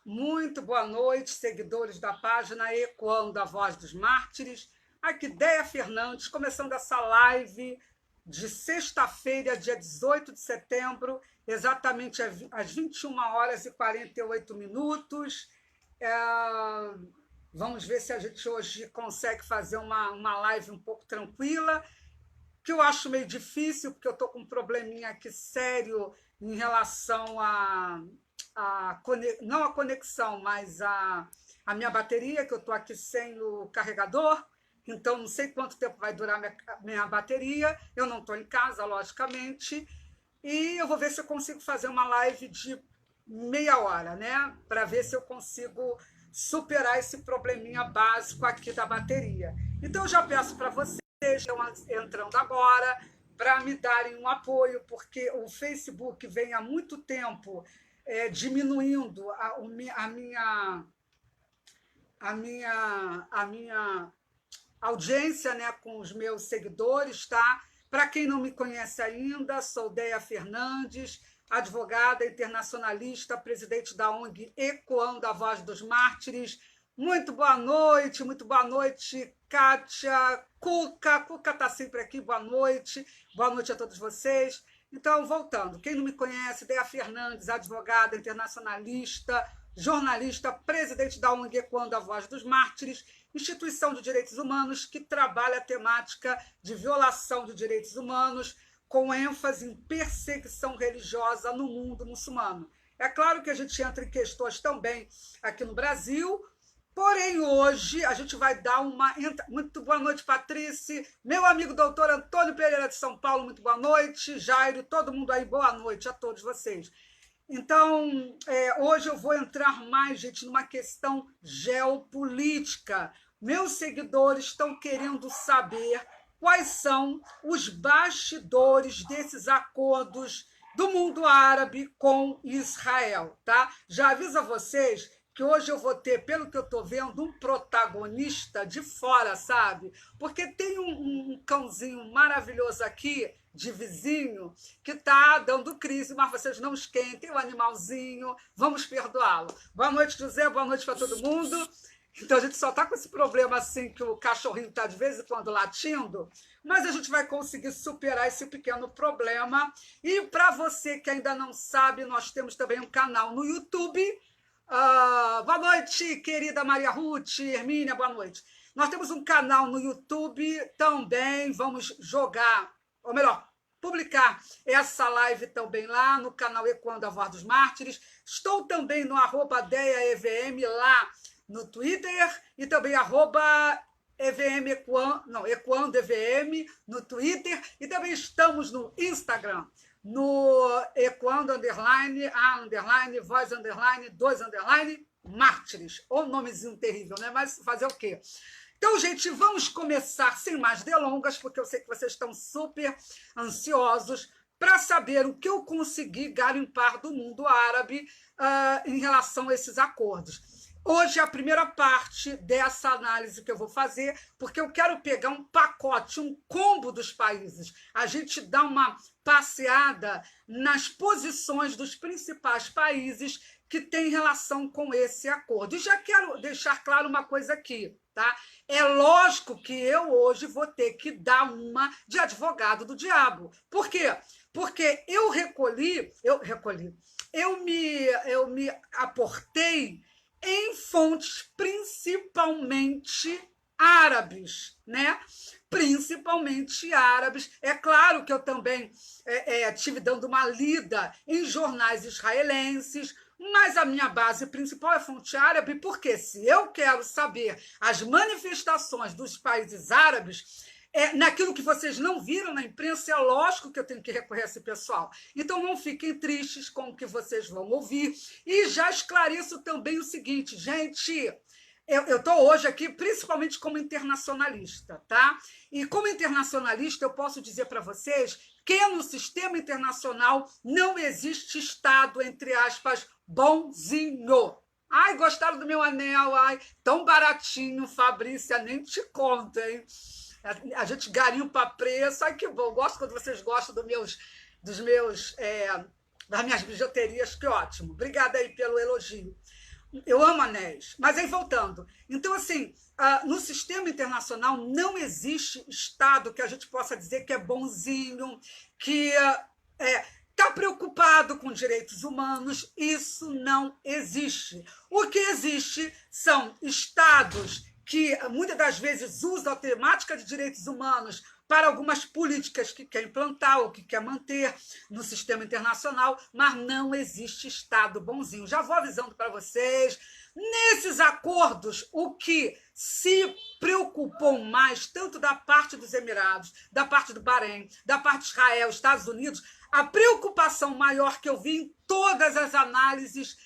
Muito boa noite, seguidores da página Ecoando a Voz dos Mártires. Aqui, Déia Fernandes, começando essa live de sexta-feira, dia 18 de setembro, exatamente às 21 horas e 48 minutos. Vamos ver se a gente hoje consegue fazer uma live um pouco tranquila, que eu acho meio difícil, porque eu estou com um probleminha aqui sério em relação não a conexão, mas a minha bateria, que eu estou aqui sem o carregador, então não sei quanto tempo vai durar minha bateria, eu não estou em casa, logicamente, e eu vou ver se eu consigo fazer uma live de meia hora, né, para ver se eu consigo superar esse probleminha básico aqui da bateria. Então eu já peço para vocês que estão entrando agora, para me darem um apoio, porque o Facebook vem há muito tempo diminuindo a minha audiência, né, com os meus seguidores, tá? Para quem não me conhece ainda, sou Déia Fernandes, advogada internacionalista, presidente da ONG Ecoando a Voz dos Mártires. Muito boa noite, Kátia, Cuca está sempre aqui, boa noite a todos vocês. Então, voltando, quem não me conhece, Déia Fernandes, advogada internacionalista, jornalista, presidente da ONG Ecoando a Voz dos Mártires, instituição de direitos humanos que trabalha a temática de violação de direitos humanos com ênfase em perseguição religiosa no mundo muçulmano. É claro que a gente entra em questões também aqui no Brasil, porém, hoje a gente vai dar uma... Muito boa noite, Patrícia. Meu amigo doutor Antônio Pereira de São Paulo, muito boa noite. Jairo, todo mundo aí, boa noite a todos vocês. Então, hoje eu vou entrar mais, gente, numa questão geopolítica. Meus seguidores estão querendo saber quais são os bastidores desses acordos do mundo árabe com Israel, tá? Já aviso a vocês que hoje eu vou ter, pelo que eu estou vendo, um protagonista de fora, sabe? Porque tem um cãozinho maravilhoso aqui, de vizinho, que está dando crise, mas vocês não esquentem, o animalzinho, vamos perdoá-lo. Boa noite, José, boa noite para todo mundo. Então, a gente só está com esse problema assim, que o cachorrinho está de vez em quando latindo, mas a gente vai conseguir superar esse pequeno problema. E para você que ainda não sabe, nós temos também um canal no YouTube. Boa noite, querida Maria Ruth, Hermínia, boa noite. Nós temos um canal no YouTube também, vamos jogar, ou melhor, publicar essa live também lá no canal Ecoando a Voz dos Mártires. Estou também no @DeiaEVM lá no Twitter e também Ecoando EVM no Twitter e também estamos no Instagram, no Ecoando _, voz _ 2 _ Mártires. Ou nomezinho terrível, né? Mas fazer o quê? Então, gente, vamos começar sem mais delongas, porque eu sei que vocês estão super ansiosos para saber o que eu consegui garimpar do mundo árabe em relação a esses acordos. Hoje é a primeira parte dessa análise que eu vou fazer, porque eu quero pegar um pacote, um combo dos países. A gente dá uma passeada nas posições dos principais países que têm relação com esse acordo. E já quero deixar claro uma coisa aqui, tá? É lógico que eu hoje vou ter que dar uma de advogado do diabo. Por quê? Porque eu me aportei em fontes principalmente árabes, né? Principalmente árabes. É claro que eu também estive dando uma lida em jornais israelenses, mas a minha base principal é fonte árabe, porque se eu quero saber as manifestações dos países árabes, naquilo que vocês não viram na imprensa, é lógico que eu tenho que recorrer a esse pessoal. Então, não fiquem tristes com o que vocês vão ouvir. E já esclareço também o seguinte, gente, eu estou hoje aqui principalmente como internacionalista, tá? E como internacionalista, eu posso dizer para vocês que no sistema internacional não existe Estado, entre aspas, bonzinho. Ai, gostaram do meu anel? Ai, tão baratinho, Fabrícia, nem te conto, hein? A gente garimpa preço. Ai, que bom. Gosto quando vocês gostam das minhas bijuterias. Que ótimo. Obrigada aí pelo elogio. Eu amo anéis. Mas aí, voltando. Então, assim, no sistema internacional não existe Estado que a gente possa dizer que é bonzinho, que está preocupado com direitos humanos. Isso não existe. O que existe são Estados que muitas das vezes usam a temática de direitos humanos para algumas políticas que quer implantar ou que quer manter no sistema internacional, mas não existe Estado bonzinho. Já vou avisando para vocês, nesses acordos, o que se preocupou mais, tanto da parte dos Emirados, da parte do Bahrein, da parte de Israel, Estados Unidos, a preocupação maior que eu vi em todas as análises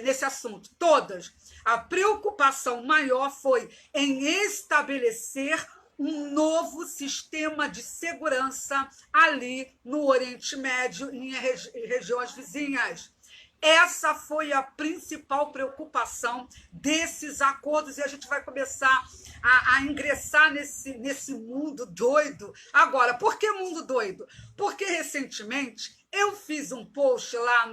nesse assunto, todas. A preocupação maior foi em estabelecer um novo sistema de segurança ali no Oriente Médio e em regiões vizinhas. Essa foi a principal preocupação desses acordos e a gente vai começar a ingressar nesse mundo doido. Agora, por que mundo doido? Porque recentemente eu fiz um post lá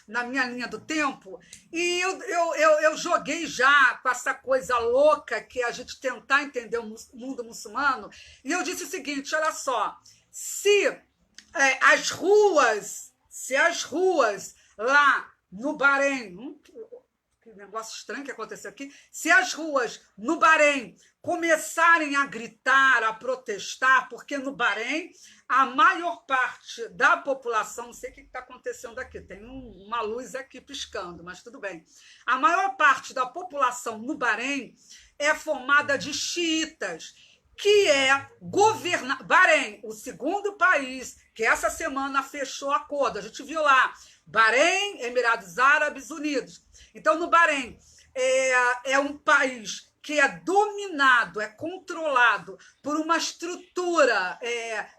na minha linha do tempo e eu joguei já com essa coisa louca que é a gente tentar entender o mundo muçulmano e eu disse o seguinte, olha só, se as ruas lá no Bahrein, que negócio estranho que aconteceu aqui, se as ruas no Bahrein começarem a gritar, a protestar, porque no Bahrein a maior parte da população, não sei o que está acontecendo aqui, tem uma luz aqui piscando, mas tudo bem. A maior parte da população no Bahrein é formada de xiitas, que é governar. Bahrein, o segundo país que essa semana fechou acordo, a gente viu lá, Bahrein, Emirados Árabes Unidos. Então, no Bahrein, é um país que é dominado, é controlado por uma estrutura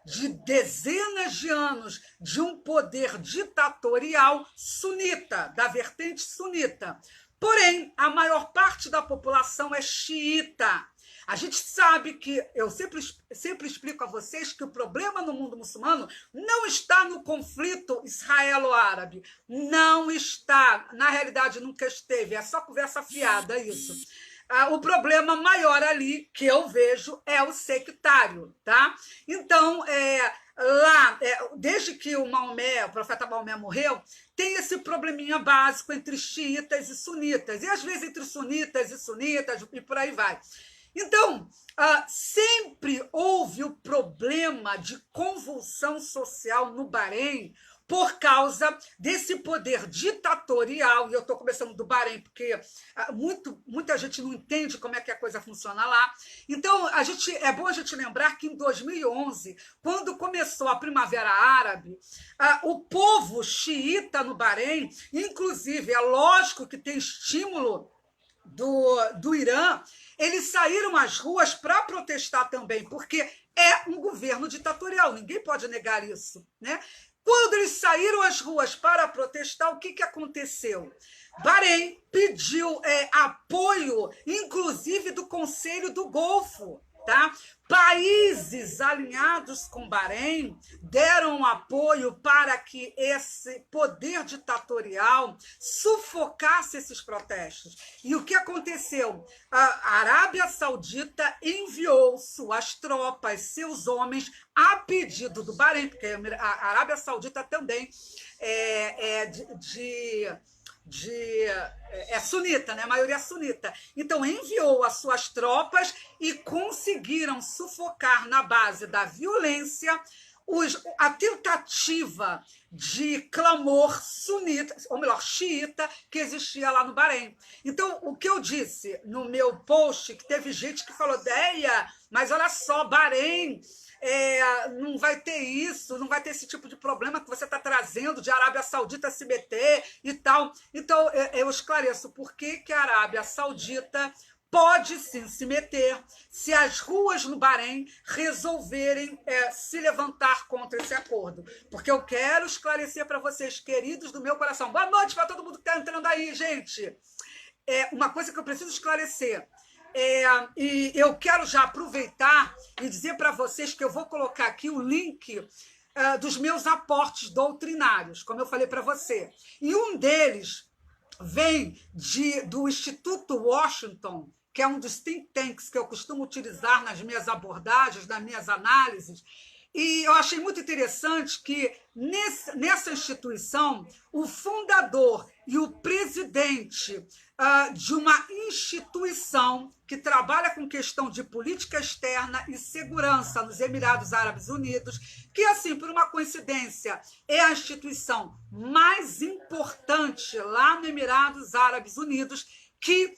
de dezenas de anos de um poder ditatorial sunita, da vertente sunita. Porém, a maior parte da população é xiita. A gente sabe que, eu sempre explico a vocês que o problema no mundo muçulmano não está no conflito israelo-árabe. Não está. Na realidade, nunca esteve. É só conversa fiada isso. O problema maior ali, que eu vejo, é o sectário. Tá? Então, lá, desde que o profeta Maomé morreu, tem esse probleminha básico entre xiitas e sunitas. E, às vezes, entre sunitas e por aí vai. Então, sempre houve o problema de convulsão social no Bahrein por causa desse poder ditatorial, e eu estou começando do Bahrein, porque muita gente não entende como é que a coisa funciona lá. Então, é bom a gente lembrar que em 2011, quando começou a Primavera Árabe, o povo xiita no Bahrein, inclusive, é lógico que tem estímulo do Irã, eles saíram às ruas para protestar também, porque é um governo ditatorial, ninguém pode negar isso, né? Quando eles saíram às ruas para protestar, o que aconteceu? Bahrein pediu apoio, inclusive do Conselho do Golfo. Tá? Países alinhados com Bahrein deram apoio para que esse poder ditatorial sufocasse esses protestos. E o que aconteceu? A Arábia Saudita enviou suas tropas, seus homens, a pedido do Bahrein, porque a Arábia Saudita também é sunita, né? A maioria é sunita. Então, enviou as suas tropas e conseguiram sufocar na base da violência a tentativa de clamor sunita, ou melhor, xiita, que existia lá no Bahrein. Então, o que eu disse no meu post, que teve gente que falou, Déia, mas olha só, Bahrein não vai ter isso, não vai ter esse tipo de problema que você está trazendo de Arábia Saudita se meter e tal. Então, eu esclareço por que a Arábia Saudita pode sim se meter se as ruas no Bahrein resolverem se levantar contra esse acordo. Porque eu quero esclarecer para vocês, queridos do meu coração. Boa noite para todo mundo que está entrando aí, gente. Uma coisa que eu preciso esclarecer. E eu quero já aproveitar e dizer para vocês que eu vou colocar aqui o link dos meus aportes doutrinários, como eu falei para você. E um deles vem do Instituto Washington, que é um dos think tanks que eu costumo utilizar nas minhas abordagens, nas minhas análises. E eu achei muito interessante que, nessa instituição, o fundador e o presidente de uma instituição que trabalha com questão de política externa e segurança nos Emirados Árabes Unidos, que, assim, por uma coincidência, é a instituição mais importante lá nos Emirados Árabes Unidos, que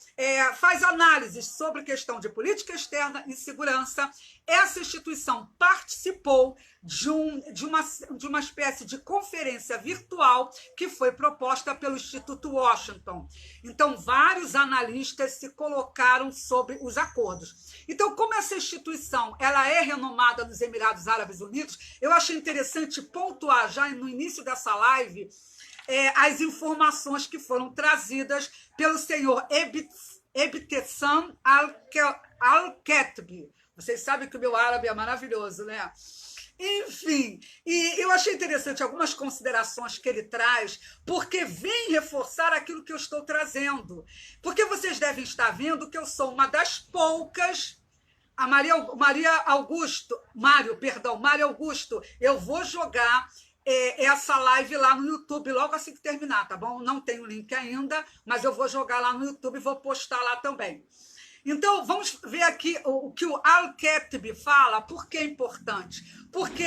faz análises sobre questão de política externa e segurança. Essa instituição participou de uma espécie de conferência virtual que foi proposta pelo Instituto Washington. Então, vários analistas se colocaram sobre os acordos. Então, como essa instituição ela é renomada nos Emirados Árabes Unidos, eu achei interessante pontuar já no início dessa live as informações que foram trazidas pelo senhor Ebtessam Al-Khatib. Vocês sabem que o meu árabe é maravilhoso, né? Enfim, e eu achei interessante algumas considerações que ele traz, porque vem reforçar aquilo que eu estou trazendo. Porque vocês devem estar vendo que eu sou uma das poucas... Mário Augusto, eu vou jogar essa live lá no YouTube logo assim que terminar, tá bom? Não tem o link ainda, mas eu vou jogar lá no YouTube e vou postar lá também. Então, vamos ver aqui o que o Al-Khatib fala, por que é importante? Porque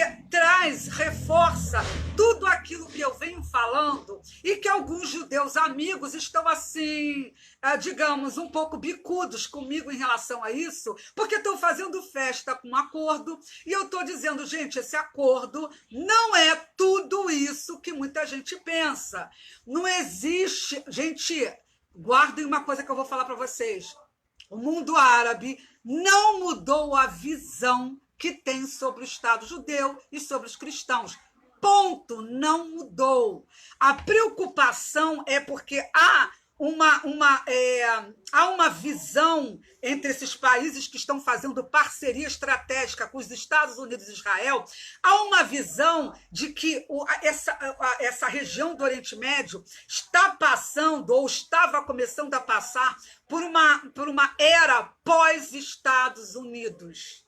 reforça tudo aquilo que eu venho falando e que alguns judeus amigos estão assim, digamos, um pouco bicudos comigo em relação a isso, porque estão fazendo festa com um acordo e eu estou dizendo, gente, esse acordo não é tudo isso que muita gente pensa. Não existe... Gente, guardem uma coisa que eu vou falar para vocês. O mundo árabe não mudou a visão que tem sobre o Estado judeu e sobre os cristãos. Ponto, não mudou. A preocupação é porque há uma visão entre esses países que estão fazendo parceria estratégica com os Estados Unidos e Israel, há uma visão de que essa região do Oriente Médio está passando ou estava começando a passar por uma era pós-Estados Unidos.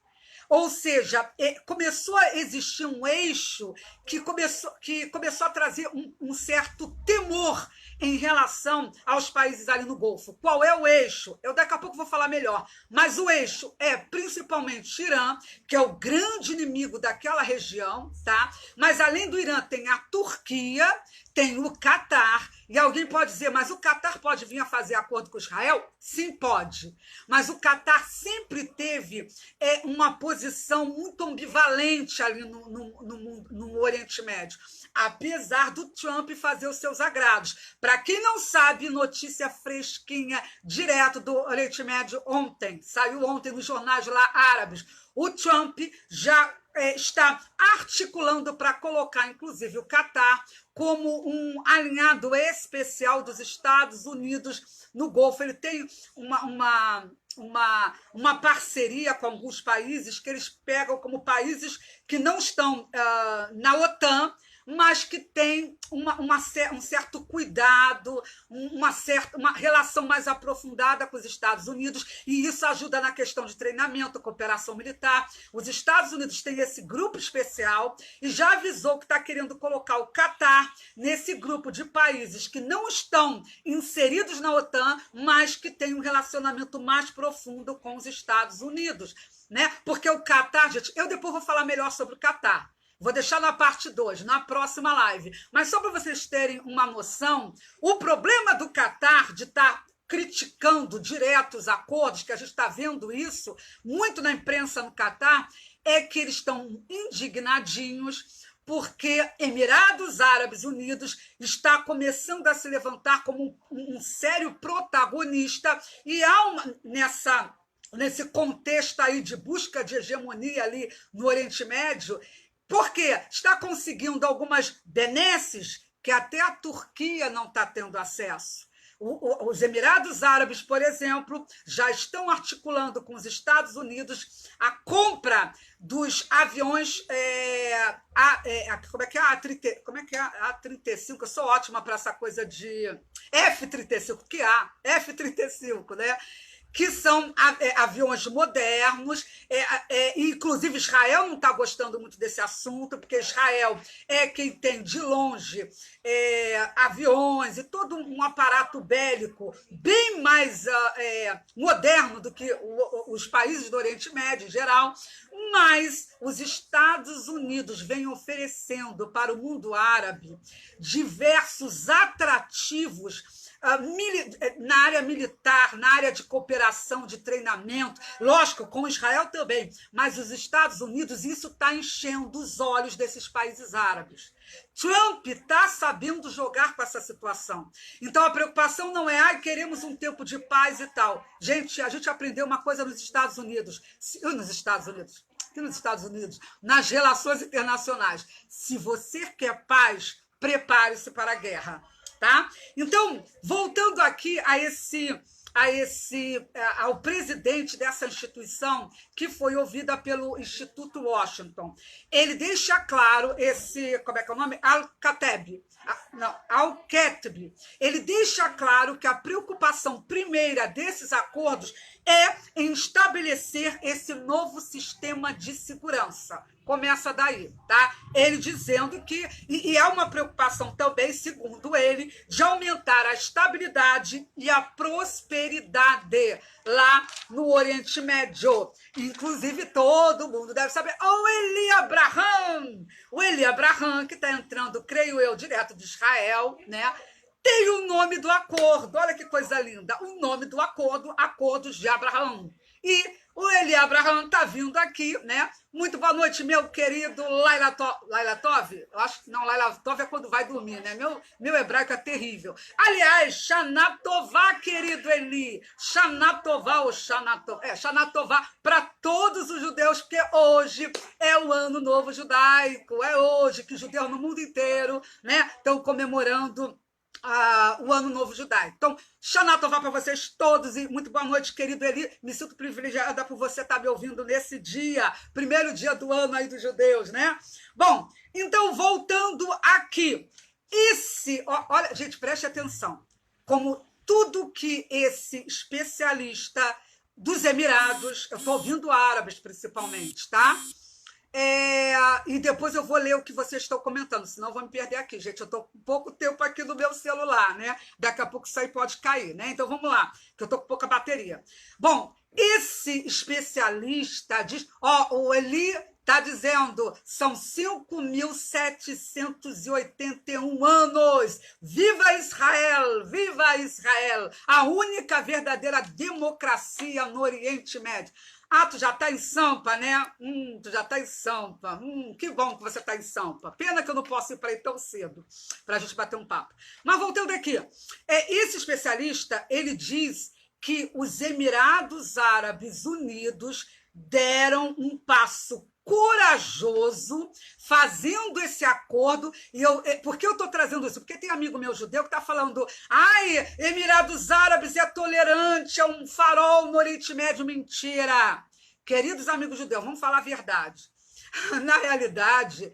Ou seja, começou a existir um eixo que começou a trazer um certo temor em relação aos países ali no Golfo. Qual é o eixo? Eu daqui a pouco vou falar melhor. Mas o eixo é principalmente Irã, que é o grande inimigo daquela região, tá? Mas além do Irã tem a Turquia, tem o Catar, e alguém pode dizer, mas o Catar pode vir a fazer acordo com Israel? Sim, pode. Mas o Catar sempre teve uma posição muito ambivalente ali no Oriente Médio, apesar do Trump fazer os seus agrados. Para quem não sabe, notícia fresquinha, direto do Oriente Médio ontem, saiu ontem nos jornais lá árabes, o Trump já está articulando para colocar, inclusive, o Catar como um alinhado especial dos Estados Unidos no Golfo. Ele tem uma parceria com alguns países que eles pegam como países que não estão na OTAN, mas que tem um certo cuidado, uma relação mais aprofundada com os Estados Unidos, e isso ajuda na questão de treinamento, cooperação militar. Os Estados Unidos têm esse grupo especial e já avisou que está querendo colocar o Catar nesse grupo de países que não estão inseridos na OTAN, mas que têm um relacionamento mais profundo com os Estados Unidos, né? Porque o Catar, gente, eu depois vou falar melhor sobre o Catar. Vou deixar na parte 2, na próxima live. Mas só para vocês terem uma noção, o problema do Catar de estar criticando direto os acordos, que a gente está vendo isso muito na imprensa no Catar, é que eles estão indignadinhos porque Emirados Árabes Unidos está começando a se levantar como um sério protagonista e há nesse contexto aí de busca de hegemonia ali no Oriente Médio, porque está conseguindo algumas benesses que até a Turquia não está tendo acesso. Os Emirados Árabes, por exemplo, já estão articulando com os Estados Unidos a compra dos aviões como é que é A35? Eu sou ótima para essa coisa de F-35, F-35, né? Que são aviões modernos, inclusive Israel não está gostando muito desse assunto, porque Israel é quem tem, de longe, aviões e todo um aparato bélico bem mais moderno do que os países do Oriente Médio em geral, mas os Estados Unidos vêm oferecendo para o mundo árabe diversos atrativos na área militar, na área de cooperação, de treinamento, lógico, com Israel também, mas os Estados Unidos, isso está enchendo os olhos desses países árabes. Trump está sabendo jogar com essa situação. Então, a preocupação não é, queremos um tempo de paz e tal. Gente, a gente aprendeu uma coisa nos Estados Unidos, nas relações internacionais. Se você quer paz, prepare-se para a guerra. Tá? Então, voltando aqui ao presidente dessa instituição, que foi ouvida pelo Instituto Washington, ele deixa claro como é que é o nome? Al-Katib. Ele deixa claro que a preocupação primeira desses acordos é em estabelecer esse novo sistema de segurança. Começa daí, tá? Ele dizendo que, e é uma preocupação também, segundo ele, de aumentar a estabilidade e a prosperidade lá no Oriente Médio. Inclusive, todo mundo deve saber, o Eli Abraham, que está entrando, creio eu, direto de Israel, né? Tem o nome do acordo, olha que coisa linda, o nome do acordo, Acordos de Abraão. E o Eli Abraham está vindo aqui, né? Muito boa noite, meu querido Lailatov. Eu acho que não, Lailatov é quando vai dormir, né? Meu hebraico é terrível. Aliás, Shana Tová, querido Eli. Shana Tová ou Shana Tová para todos os judeus, porque hoje é o Ano Novo Judaico. É hoje que os judeus no mundo inteiro, né, estão comemorando o Ano Novo Judaico. Então, Shana Tová para vocês todos e muito boa noite, querido Eli. Me sinto privilegiada por você estar me ouvindo nesse dia, primeiro dia do ano aí dos judeus, né? Bom, então, voltando aqui. Olha, gente, preste atenção. Como tudo que esse especialista dos Emirados, eu estou ouvindo árabes principalmente, tá? E depois eu vou ler o que vocês estão comentando, senão eu vou me perder aqui, gente. Eu estou com pouco tempo aqui no meu celular, né? Daqui a pouco isso aí pode cair, né? Então vamos lá, que eu estou com pouca bateria. Bom, esse especialista diz... o Eli está dizendo, são 5.781 anos. Viva Israel! Viva Israel! A única verdadeira democracia no Oriente Médio. Tu já está em Sampa, né? Tu já está em Sampa. Que bom que você está em Sampa. Pena que eu não posso ir para aí tão cedo, para a gente bater um papo. Mas voltando aqui, esse especialista, ele diz que os Emirados Árabes Unidos deram um passo corajoso fazendo esse acordo. Por que eu estou trazendo isso? Porque tem amigo meu judeu que está falando, Emirados Árabes é tolerante, é um farol no Oriente Médio. Mentira! Queridos amigos judeus, vamos falar a verdade. Na realidade,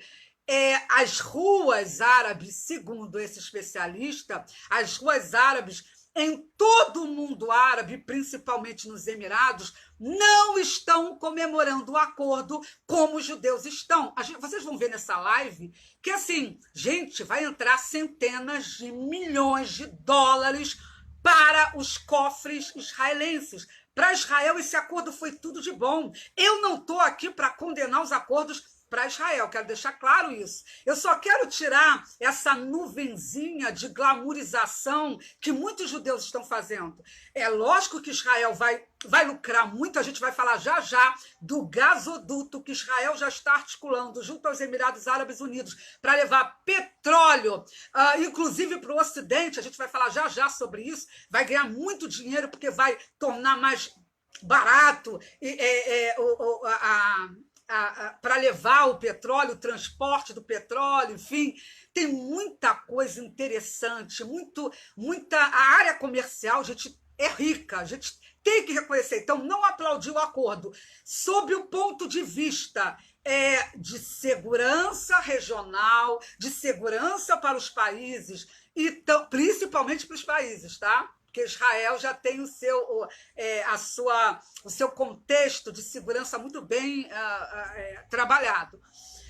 as ruas árabes, segundo esse especialista, as ruas árabes em todo o mundo árabe, principalmente nos Emirados, não estão comemorando o acordo como os judeus estão. Vocês vão ver nessa live que, assim, gente, vai entrar centenas de milhões de dólares para os cofres israelenses. Para Israel, esse acordo foi tudo de bom. Eu não estou aqui para condenar os acordos para Israel, quero deixar claro isso. Eu só quero tirar essa nuvenzinha de glamourização que muitos judeus estão fazendo. É lógico que Israel vai lucrar muito, a gente vai falar já do gasoduto que Israel já está articulando junto aos Emirados Árabes Unidos para levar petróleo, inclusive para o Ocidente, a gente vai falar já sobre isso, vai ganhar muito dinheiro porque vai tornar mais barato para levar o petróleo, o transporte do petróleo, enfim, tem muita coisa interessante, muita a área comercial, gente, é rica, a gente tem que reconhecer. Então, não aplaudir o acordo sob o ponto de vista de segurança regional, de segurança para os países, e principalmente para os países, tá? Porque Israel já tem o seu contexto de segurança muito bem trabalhado.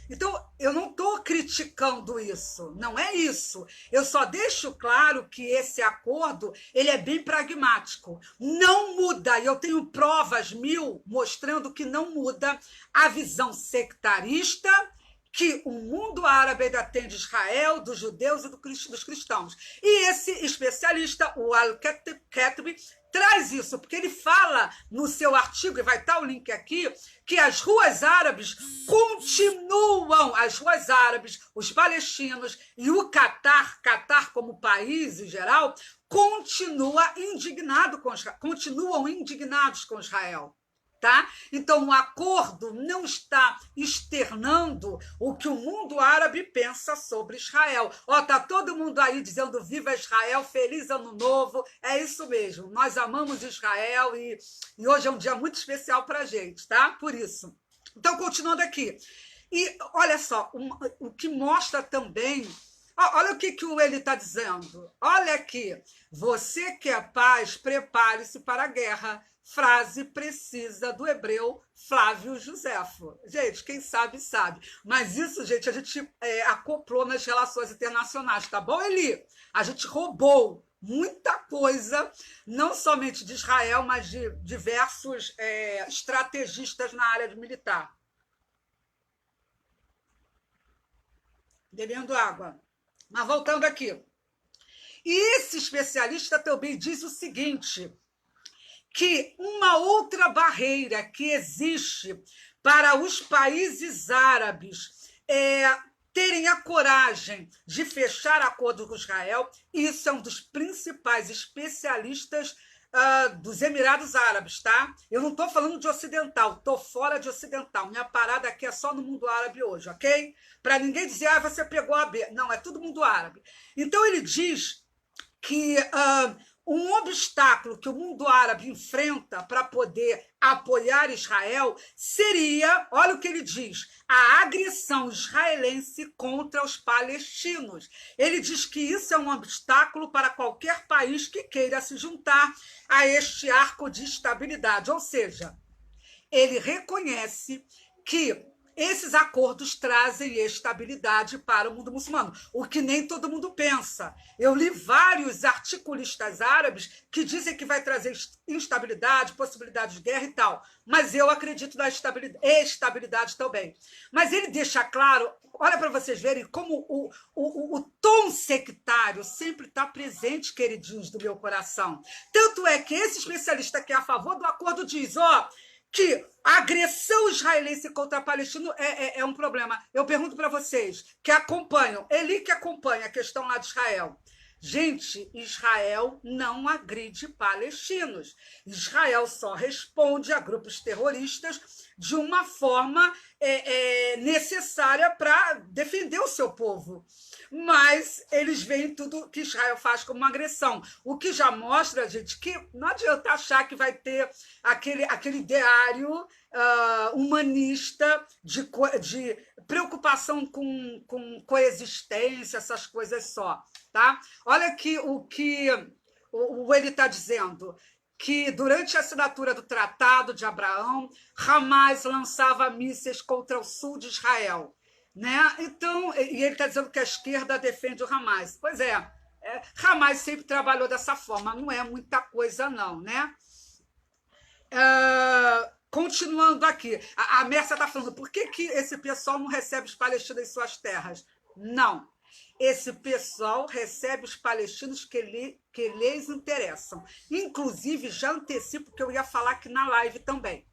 Então, eu não estou criticando isso, não é isso. Eu só deixo claro que esse acordo ele é bem pragmático. Não muda, e eu tenho provas 1000 mostrando que não muda a visão sectarista que o mundo árabe ainda tem de Israel, dos judeus e dos cristãos. E esse especialista, o Al-Khatib, traz isso, porque ele fala no seu artigo, e vai estar o link aqui, que as ruas árabes continuam, as ruas árabes, os palestinos e o Catar como país em geral, continuam indignados com Israel. Tá? Então, o acordo não está externando o que o mundo árabe pensa sobre Israel. Tá todo mundo aí dizendo viva Israel, feliz ano novo. É isso mesmo, nós amamos Israel e hoje é um dia muito especial para a gente, tá? Por isso. Então, continuando aqui. E olha só, o que mostra também... Olha o que ele está dizendo. Olha aqui. Você quer paz, prepare-se para a guerra. Frase precisa do hebreu Flávio Josefo. Gente, quem sabe, sabe. Mas isso, gente, a gente acoplou nas relações internacionais, tá bom, Eli? A gente roubou muita coisa, não somente de Israel, mas de diversos estrategistas na área militar. Bebendo água. Mas voltando aqui. E esse especialista também diz o seguinte... que uma outra barreira que existe para os países árabes terem a coragem de fechar acordo com Israel, isso é um dos principais especialistas dos Emirados Árabes, tá? Eu não estou falando de ocidental, estou fora de ocidental. Minha parada aqui é só no mundo árabe hoje, ok? Para ninguém dizer, você pegou a B. Não, é tudo mundo árabe. Então, ele diz que... um obstáculo que o mundo árabe enfrenta para poder apoiar Israel seria, olha o que ele diz, a agressão israelense contra os palestinos. Ele diz que isso é um obstáculo para qualquer país que queira se juntar a este arco de estabilidade. Ou seja, ele reconhece que esses acordos trazem estabilidade para o mundo muçulmano, o que nem todo mundo pensa. Eu li vários articulistas árabes que dizem que vai trazer instabilidade, possibilidade de guerra e tal, mas eu acredito na estabilidade também. Mas ele deixa claro, olha para vocês verem como o tom sectário sempre está presente, queridinhos do meu coração. Tanto é que esse especialista que é a favor do acordo diz, que a agressão israelense contra palestino é um problema. Eu pergunto para vocês, que acompanham, ele que acompanha a questão lá de Israel. Gente, Israel não agride palestinos. Israel só responde a grupos terroristas de uma forma necessária para defender o seu povo. Mas eles veem tudo que Israel faz como uma agressão. O que já mostra, gente, que não adianta achar que vai ter aquele ideário humanista de preocupação com coexistência, essas coisas só. Tá? Olha aqui o que ele está dizendo, que durante a assinatura do Tratado de Abraão, Hamas lançava mísseis contra o sul de Israel. Né? Então, e ele está dizendo que a esquerda defende o Hamas. Pois Hamas sempre trabalhou dessa forma, não é muita coisa não, né? Continuando aqui, a Mércia está falando, por que esse pessoal não recebe os palestinos em suas terras? Não, esse pessoal recebe os palestinos que lhes interessam. Inclusive, já antecipo que eu ia falar aqui na live também.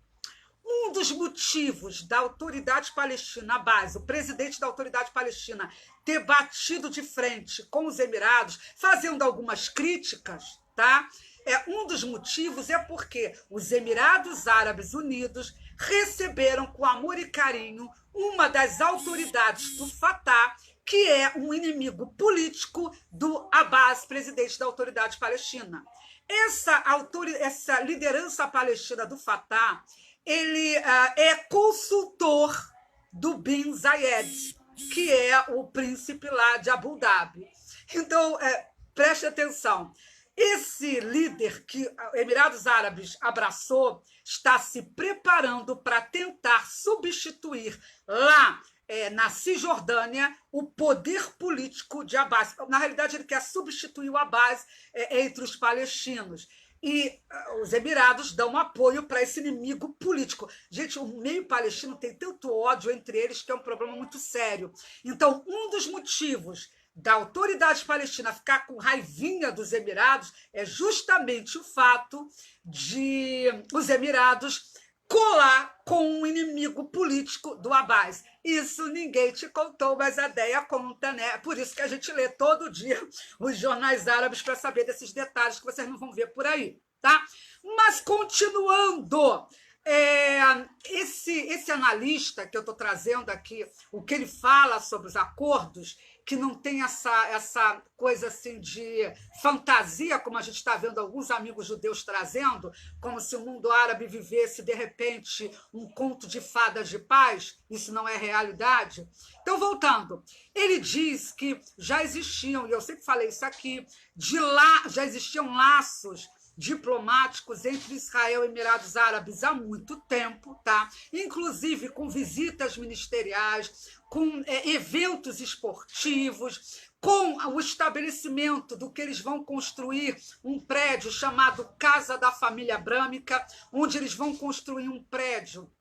Um dos motivos da autoridade palestina, a base, o presidente da autoridade palestina, ter batido de frente com os Emirados, fazendo algumas críticas, tá? Um dos motivos é porque os Emirados Árabes Unidos receberam com amor e carinho uma das autoridades do Fatah, que é um inimigo político do Abbas, presidente da Autoridade Palestina. Essa liderança palestina do Fatah, ele é consultor do Bin Zayed, que é o príncipe lá de Abu Dhabi. Então, preste atenção. Esse líder que Emirados Árabes abraçou está se preparando para tentar substituir lá na Cisjordânia o poder político de Abbas. Na realidade, ele quer substituir o Abbas entre os palestinos. E os Emirados dão apoio para esse inimigo político. Gente, o meio palestino tem tanto ódio entre eles que é um problema muito sério. Então, um dos motivos da autoridade palestina ficar com raivinha dos Emirados é justamente o fato de os Emirados colar com um inimigo político do Abbas. Isso ninguém te contou, mas a Déia conta, né? Por isso que a gente lê todo dia os jornais árabes para saber desses detalhes que vocês não vão ver por aí, tá? Mas continuando, esse analista que eu estou trazendo aqui, o que ele fala sobre os acordos, que não tem essa coisa assim de fantasia, como a gente está vendo alguns amigos judeus trazendo, como se o mundo árabe vivesse, de repente, um conto de fadas de paz. Isso não é realidade. Então, voltando, ele diz que já existiam, e eu sempre falei isso aqui, já existiam laços diplomáticos entre Israel e Emirados Árabes há muito tempo, tá? Inclusive com visitas ministeriais, com eventos esportivos, com o estabelecimento do que eles vão construir um prédio chamado Casa da Família Abrâmica, onde eles vão construir um prédio,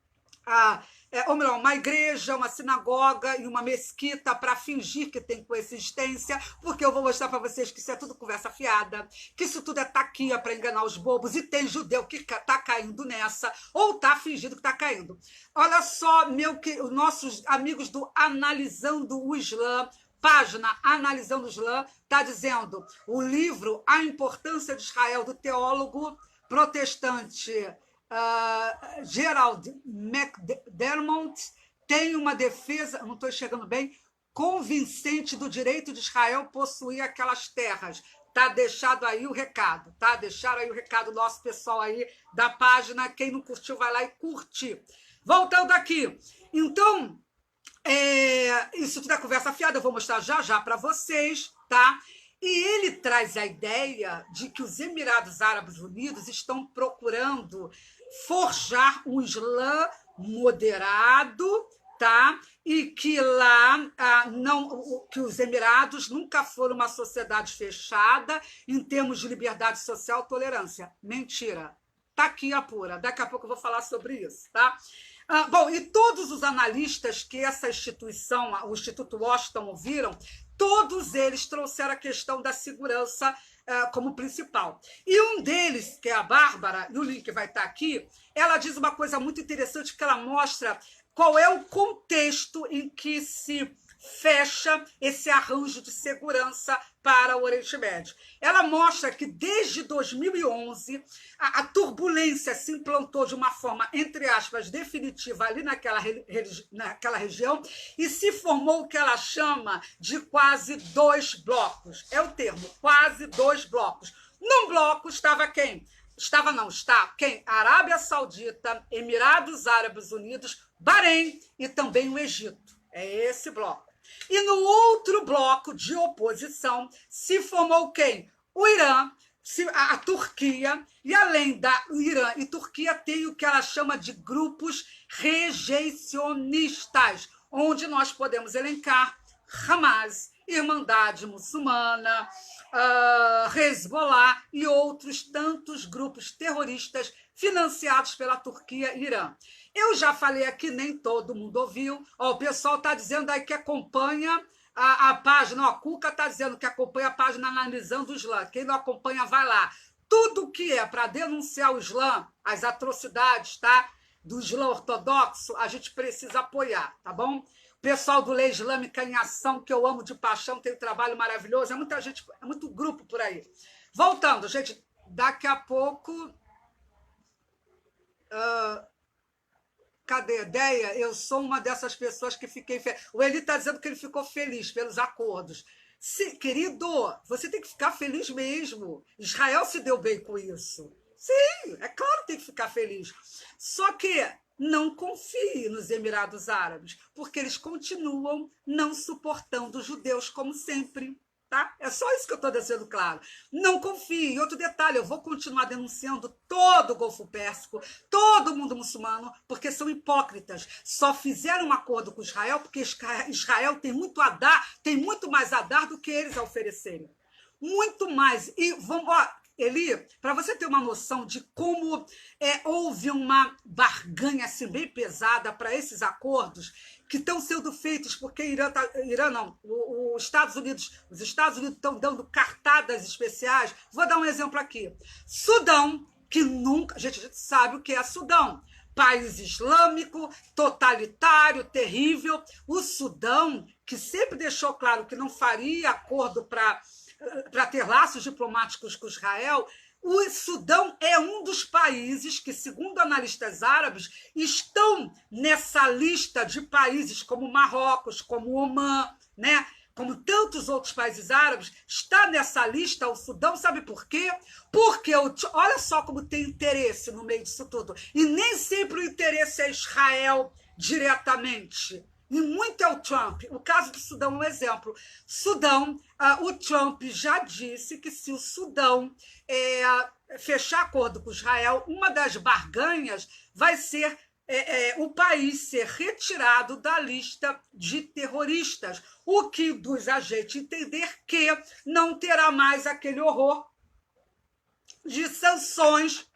ou melhor, uma igreja, uma sinagoga e uma mesquita para fingir que tem coexistência, porque eu vou mostrar para vocês que isso é tudo conversa fiada, que isso tudo é taquia para enganar os bobos, e tem judeu que está caindo nessa, ou está fingindo que está caindo. Olha só, os nossos amigos do Analisando o Islã, página Analisando o Islã, está dizendo o livro A Importância de Israel, do teólogo protestante Gerald McDermott, tem uma defesa, não estou enxergando bem, convincente do direito de Israel possuir aquelas terras. Tá deixado aí o recado, tá? Deixaram aí o recado nosso pessoal aí da página. Quem não curtiu, vai lá e curte. Voltando aqui. Então, isso tudo é conversa fiada, eu vou mostrar já já para vocês, tá? E ele traz a ideia de que os Emirados Árabes Unidos estão procurando forjar um Islã moderado, tá? E que lá que os Emirados nunca foram uma sociedade fechada em termos de liberdade social e tolerância. Mentira. Tá aqui a pura. Daqui a pouco eu vou falar sobre isso, tá? Bom, e todos os analistas que essa instituição, o Instituto Washington, ouviram, todos eles trouxeram a questão da segurança como principal. E um deles, que é a Bárbara, e o link vai estar aqui, ela diz uma coisa muito interessante, que ela mostra qual é o contexto em que se fecha esse arranjo de segurança para o Oriente Médio. Ela mostra que desde 2011 a turbulência se implantou de uma forma, entre aspas, definitiva ali naquela região e se formou o que ela chama de quase dois blocos. É o termo, quase dois blocos. Num bloco estava quem? Está quem? Arábia Saudita, Emirados Árabes Unidos, Bahrein e também o Egito. É esse bloco. E no outro bloco de oposição se formou quem? O Irã, a Turquia, e além da Irã e Turquia tem o que ela chama de grupos rejeicionistas, onde nós podemos elencar Hamas, Irmandade Muçulmana, Hezbollah e outros tantos grupos terroristas financiados pela Turquia e Irã. Eu já falei aqui, nem todo mundo ouviu. O pessoal está dizendo aí que acompanha a página. A Cuca está dizendo que acompanha a página Analisando o Islã. Quem não acompanha, vai lá. Tudo que é para denunciar o Islã, as atrocidades, tá? Do Islã ortodoxo, a gente precisa apoiar, tá bom? O pessoal do Lei Islâmica em Ação, que eu amo de paixão, tem um trabalho maravilhoso. É muita gente, é muito grupo por aí. Voltando, gente, daqui a pouco... Cadê? Ideia? Eu sou uma dessas pessoas que fiquei... O Eli está dizendo que ele ficou feliz pelos acordos. Querido, você tem que ficar feliz mesmo. Israel se deu bem com isso. Sim, é claro que tem que ficar feliz. Só que não confie nos Emirados Árabes, porque eles continuam não suportando os judeus como sempre. Tá? É só isso que eu estou deixando claro. Não confie. E outro detalhe, eu vou continuar denunciando todo o Golfo Pérsico, todo o mundo muçulmano, porque são hipócritas. Só fizeram um acordo com Israel porque Israel tem muito a dar, tem muito mais a dar do que eles a oferecerem. Muito mais. E vamos... Eli, para você ter uma noção de como houve uma barganha assim, bem pesada para esses acordos que estão sendo feitos porque os Estados Unidos estão dando cartadas especiais. Vou dar um exemplo aqui. Sudão, que nunca... a gente sabe o que é Sudão. País islâmico, totalitário, terrível. O Sudão, que sempre deixou claro que não faria acordo para ter laços diplomáticos com Israel, o Sudão é um dos países que, segundo analistas árabes, estão nessa lista de países como Marrocos, como Omã, né? Como tantos outros países árabes, está nessa lista o Sudão, sabe por quê? Porque, olha só como tem interesse no meio disso tudo, e nem sempre o interesse é Israel diretamente. E muito é o Trump. O caso do Sudão é um exemplo. Sudão, o Trump já disse que se o Sudão fechar acordo com Israel, uma das barganhas vai ser o país ser retirado da lista de terroristas, o que induz a gente a entender que não terá mais aquele horror de sanções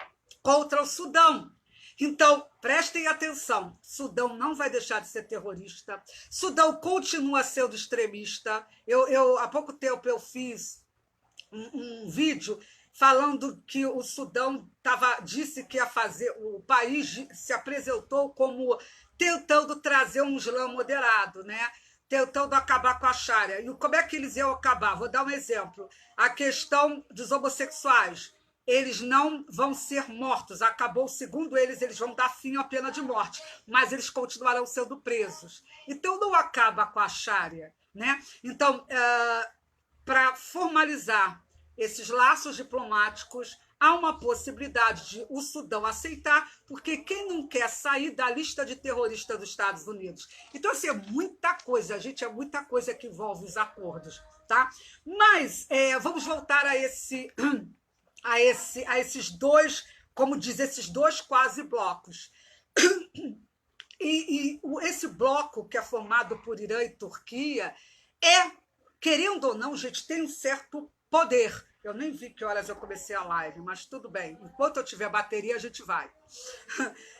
contra o Sudão. Então, prestem atenção, Sudão não vai deixar de ser terrorista, Sudão continua sendo extremista. Há pouco tempo eu fiz um vídeo falando que o Sudão disse que ia fazer, o país se apresentou como tentando trazer um Islã moderado, né? Tentando acabar com a Sharia. E como é que eles iam acabar? Vou dar um exemplo. A questão dos homossexuais. Eles não vão ser mortos. Acabou, segundo eles vão dar fim à pena de morte, mas eles continuarão sendo presos. Então, não acaba com a Sharia, né? Então, para formalizar esses laços diplomáticos, há uma possibilidade de o Sudão aceitar, porque quem não quer sair da lista de terroristas dos Estados Unidos? Então, assim, é muita coisa, gente, é muita coisa que envolve os acordos, tá? Mas vamos voltar a esses dois, como diz, esses dois quase blocos. E esse bloco que é formado por Irã e Turquia querendo ou não, gente, tem um certo poder. Eu nem vi que horas eu comecei a live, mas tudo bem. Enquanto eu tiver bateria, a gente vai.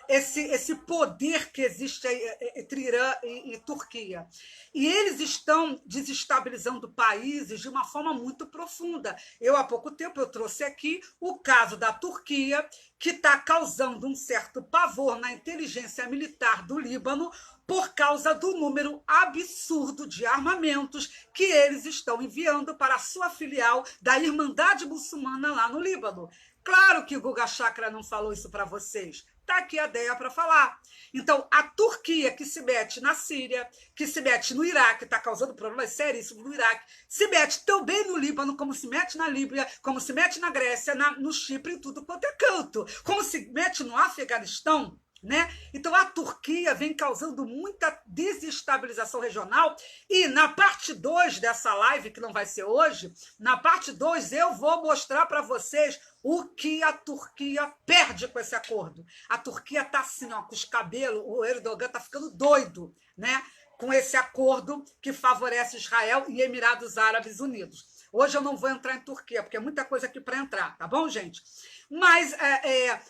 Esse poder que existe entre Irã e Turquia. E eles estão desestabilizando países de uma forma muito profunda. Há pouco tempo, eu trouxe aqui o caso da Turquia, que está causando um certo pavor na inteligência militar do Líbano por causa do número absurdo de armamentos que eles estão enviando para a sua filial da Irmandade Muçulmana lá no Líbano. Claro que o Guga Chakra não falou isso para vocês. Está aqui a ideia para falar. Então, a Turquia, que se mete na Síria, que se mete no Iraque, está causando problemas seríssimos no Iraque, se mete também no Líbano, como se mete na Líbia, como se mete na Grécia, no Chipre, em tudo quanto é canto, como se mete no Afeganistão, né? Então, a Turquia vem causando muita desestabilização regional e na parte 2 dessa live, que não vai ser hoje, na parte 2 eu vou mostrar para vocês o que a Turquia perde com esse acordo. A Turquia está assim, ó, com os cabelos, o Erdogan está ficando doido, né? Com esse acordo que favorece Israel e Emirados Árabes Unidos. Hoje eu não vou entrar em Turquia, porque é muita coisa aqui para entrar, tá bom, gente? Mas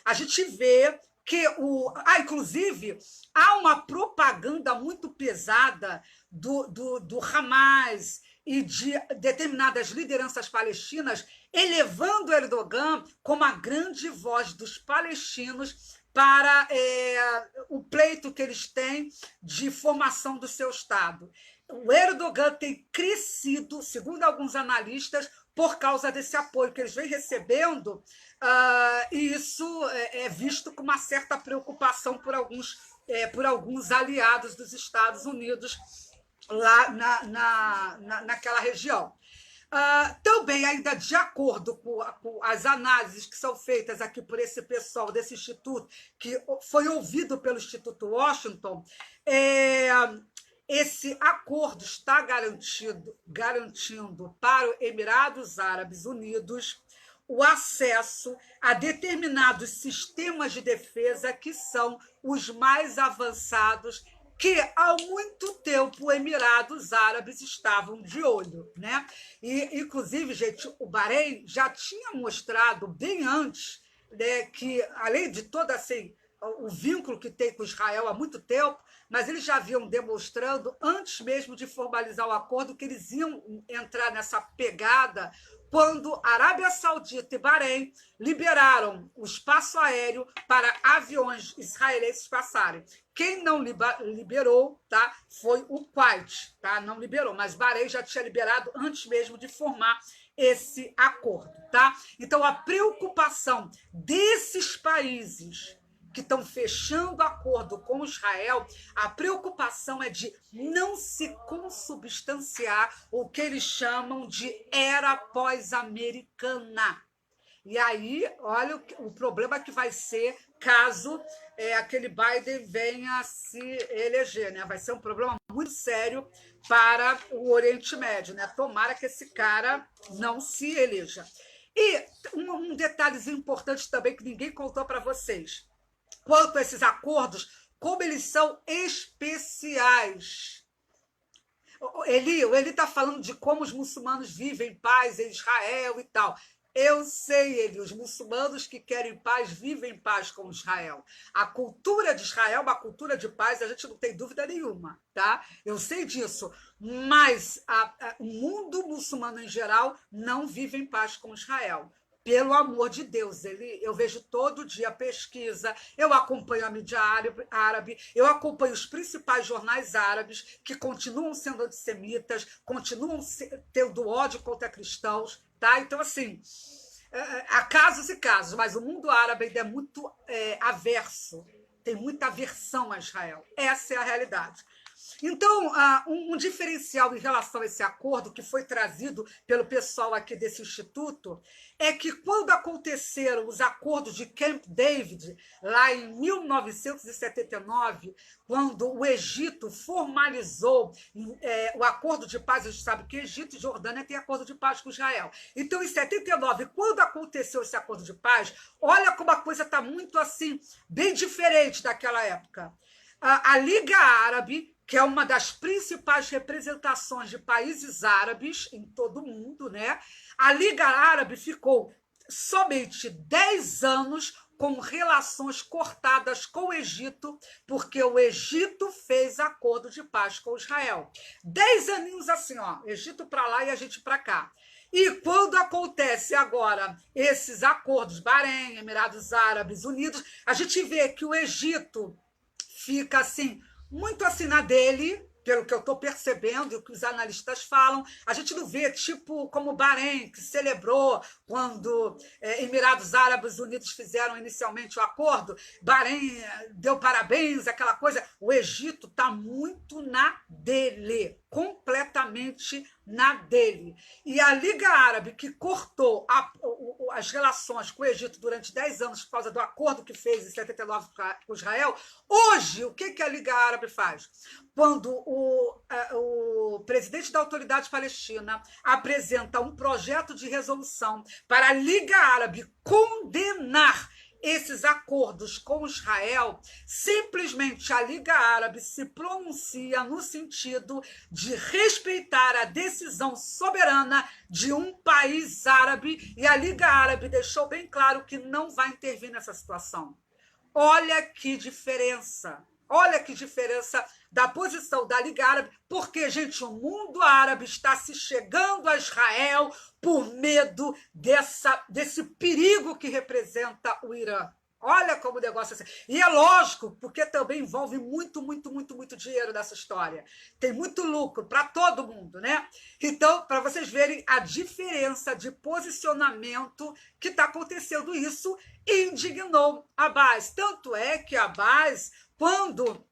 a gente vê que inclusive, há uma propaganda muito pesada do Hamas e de determinadas lideranças palestinas elevando Erdogan como a grande voz dos palestinos para o pleito que eles têm de formação do seu Estado. o Erdogan tem crescido, segundo alguns analistas, por causa desse apoio que eles vêm recebendo, e isso é visto com uma certa preocupação por alguns aliados dos Estados Unidos lá naquela região. Também, ainda de acordo com as análises que são feitas aqui por esse pessoal desse instituto, que foi ouvido pelo Instituto Washington, esse acordo está garantindo para os Emirados Árabes Unidos o acesso a determinados sistemas de defesa que são os mais avançados, que há muito tempo os Emirados Árabes estavam de olho, né? E, inclusive, gente, o Bahrein já tinha mostrado bem antes, né, que, além de todo assim, o vínculo que tem com Israel há muito tempo, mas eles já vinham demonstrando, antes mesmo de formalizar o acordo, que eles iam entrar nessa pegada quando Arábia Saudita e Bahrein liberaram o espaço aéreo para aviões israelenses passarem. Quem não liberou, tá, foi o Kuwait, tá? Não liberou, mas Bahrein já tinha liberado antes mesmo de formar esse acordo, tá? Então, a preocupação desses países que estão fechando acordo com Israel, a preocupação é de não se consubstanciar o que eles chamam de era pós-americana. E aí, olha o problema que vai ser caso aquele Biden venha a se eleger, né? Vai ser um problema muito sério para o Oriente Médio, né? Tomara que esse cara não se eleja. E um detalhezinho importante também que ninguém contou para vocês. Quanto a esses acordos, como eles são especiais. Eli está falando de como os muçulmanos vivem em paz em Israel e tal. Eu sei, Eli, os muçulmanos que querem paz vivem em paz com Israel. A cultura de Israel é uma cultura de paz, a gente não tem dúvida nenhuma, tá? Eu sei disso, mas o mundo muçulmano em geral não vive em paz com Israel. Pelo amor de Deus, eu vejo todo dia pesquisa, eu acompanho a mídia árabe, eu acompanho os principais jornais árabes que continuam sendo antissemitas, continuam tendo ódio contra cristãos, tá? Então, assim, há casos e casos, mas o mundo árabe ainda é muito averso, tem muita aversão a Israel. Essa é a realidade. Então, um diferencial em relação a esse acordo que foi trazido pelo pessoal aqui desse instituto é que quando aconteceram os acordos de Camp David, lá em 1979, quando o Egito formalizou o acordo de paz, a gente sabe que Egito e Jordânia têm acordo de paz com Israel. Então, em 79, quando aconteceu esse acordo de paz, olha como a coisa está muito assim, bem diferente daquela época. A Liga Árabe, que é uma das principais representações de países árabes em todo o mundo, né? A Liga Árabe ficou somente 10 anos com relações cortadas com o Egito, porque o Egito fez acordo de paz com Israel. 10 aninhos assim, ó, Egito para lá e a gente para cá. E quando acontece agora esses acordos, Bahrein, Emirados Árabes Unidos, a gente vê que o Egito fica assim, muito assim na dele, pelo que eu estou percebendo e o que os analistas falam. A gente não vê, tipo, como o Bahrein, que celebrou quando Emirados Árabes Unidos fizeram inicialmente o acordo. Bahrein deu parabéns, aquela coisa. O Egito está muito na dele, completamente na dele. E a Liga Árabe, que cortou as relações com o Egito durante 10 anos por causa do acordo que fez em 79 com Israel, hoje, o que a Liga Árabe faz? Quando o presidente da Autoridade Palestina apresenta um projeto de resolução para a Liga Árabe condenar esses acordos com Israel, simplesmente a Liga Árabe se pronuncia no sentido de respeitar a decisão soberana de um país árabe, e a Liga Árabe deixou bem claro que não vai intervir nessa situação. Olha que diferença! Olha que diferença da posição da Liga Árabe, porque, gente, o mundo árabe está se chegando a Israel por medo desse perigo que representa o Irã. Olha como o negócio é assim. E é lógico, porque também envolve muito, muito, muito, muito dinheiro nessa história. Tem muito lucro para todo mundo, né? Então, para vocês verem a diferença de posicionamento que está acontecendo, isso indignou a base. Tanto é que a base, quando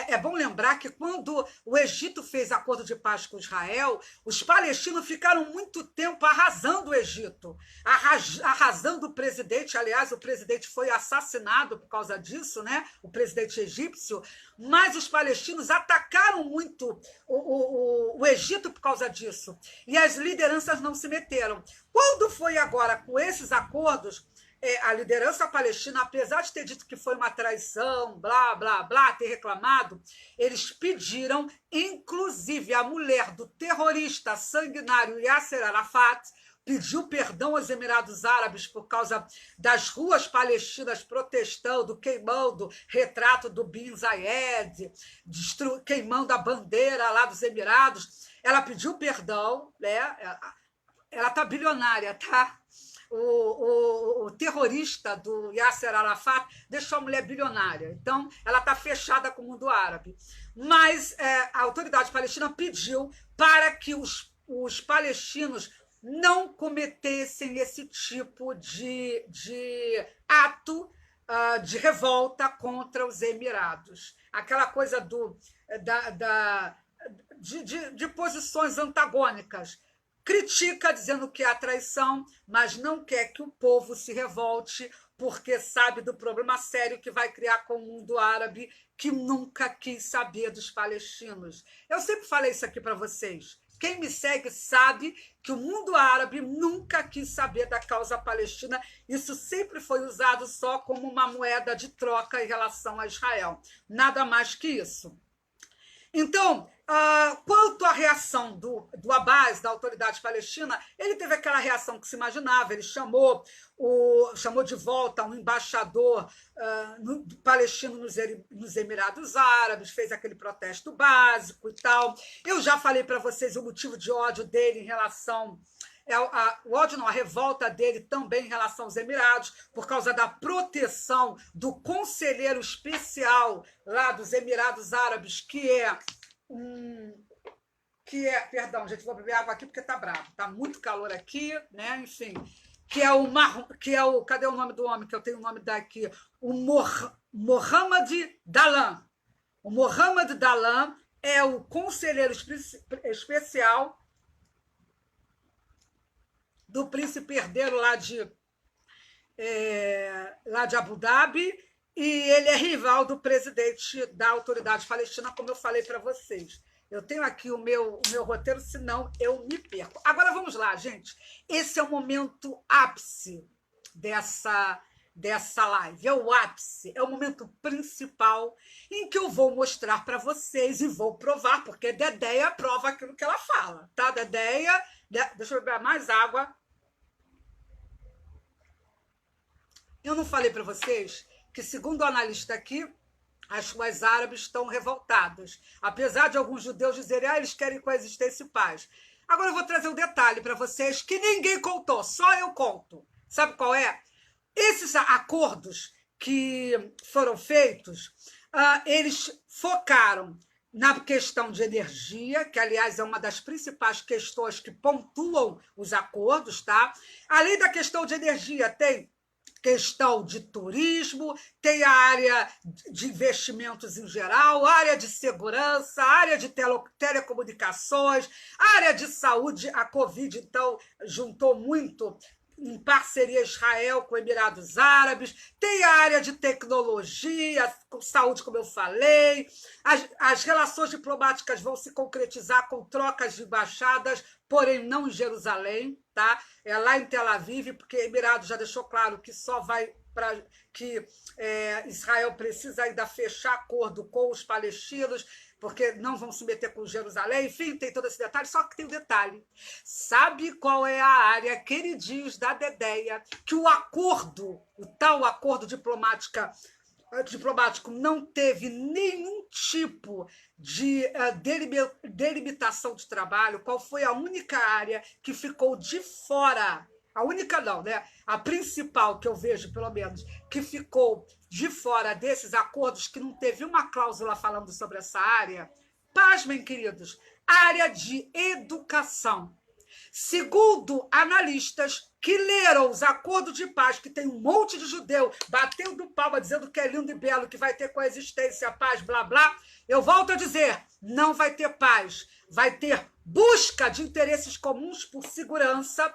é bom lembrar que quando o Egito fez acordo de paz com Israel, os palestinos ficaram muito tempo arrasando o Egito, arrasando o presidente. Aliás, o presidente foi assassinado por causa disso, né? O presidente egípcio. Mas os palestinos atacaram muito o Egito por causa disso. E as lideranças não se meteram. Quando foi agora com esses acordos, a liderança palestina, apesar de ter dito que foi uma traição, blá, blá, blá, ter reclamado, eles pediram, inclusive a mulher do terrorista sanguinário Yasser Arafat, pediu perdão aos Emirados Árabes por causa das ruas palestinas protestando, queimando retrato do Bin Zayed, queimando a bandeira lá dos Emirados. Ela pediu perdão, né? Ela está bilionária, tá? O terrorista do Yasser Arafat deixou a mulher bilionária. Então, ela está fechada com o mundo árabe. Mas a autoridade palestina pediu para que os palestinos não cometessem esse tipo de ato de revolta contra os Emirados. Aquela coisa de posições antagônicas. Critica, dizendo que há traição, mas não quer que o povo se revolte, porque sabe do problema sério que vai criar com o mundo árabe, que nunca quis saber dos palestinos. Eu sempre falei isso aqui para vocês. Quem me segue sabe que o mundo árabe nunca quis saber da causa palestina. Isso sempre foi usado só como uma moeda de troca em relação a Israel. Nada mais que isso. Então, quanto à reação do Abbas, da autoridade palestina, ele teve aquela reação que se imaginava, ele chamou de volta um embaixador palestino nos Emirados Árabes, fez aquele protesto básico e tal. Eu já falei para vocês o motivo de ódio dele em relação... o ódio não, a revolta dele também em relação aos Emirados, por causa da proteção do conselheiro especial lá dos Emirados Árabes, perdão, gente, vou beber água aqui porque tá bravo, tá muito calor aqui, né? Enfim, cadê o nome do homem que eu tenho o nome daqui? O Mohammed Dalan. O Mohammed Dalan é o conselheiro especial do príncipe herdeiro lá de Abu Dhabi, e ele é rival do presidente da autoridade palestina, como eu falei para vocês. Eu tenho aqui o meu roteiro, senão eu me perco. Agora vamos lá, gente. Esse é o momento ápice dessa live. É o ápice, é o momento principal em que eu vou mostrar para vocês e vou provar, porque Dedéia prova aquilo que ela fala, tá? Dedéia... Deixa eu beber mais água. Eu não falei para vocês que, segundo o analista aqui, as ruas árabes estão revoltadas. Apesar de alguns judeus dizerem que eles querem coexistência e paz. Agora eu vou trazer um detalhe para vocês que ninguém contou, só eu conto. Sabe qual é? Esses acordos que foram feitos, eles focaram na questão de energia, que, aliás, é uma das principais questões que pontuam os acordos, tá? Além da questão de energia, tem questão de turismo, tem a área de investimentos em geral, a área de segurança, a área de telecomunicações, a área de saúde. A Covid, então, juntou muito em parceria Israel com Emirados Árabes, tem a área de tecnologia, saúde, como eu falei, as relações diplomáticas vão se concretizar com trocas de embaixadas, porém não em Jerusalém, tá? É lá em Tel Aviv, porque Emirados já deixou claro que só vai para que Israel precisa ainda fechar acordo com os palestinos, porque não vão se meter com Jerusalém. Enfim, tem todo esse detalhe, só que tem um detalhe. Sabe qual é a área, queridinhos da Dedéia, que o tal acordo diplomático não teve nenhum tipo de delimitação de trabalho? Qual foi a única área que ficou de fora a única não, né? A principal que eu vejo, pelo menos, que ficou de fora desses acordos, que não teve uma cláusula falando sobre essa área, pasmem, queridos, área de educação. Segundo analistas que leram os acordos de paz, que tem um monte de judeu batendo palma, dizendo que é lindo e belo, que vai ter coexistência, paz, blá, blá, eu volto a dizer, não vai ter paz, vai ter busca de interesses comuns por segurança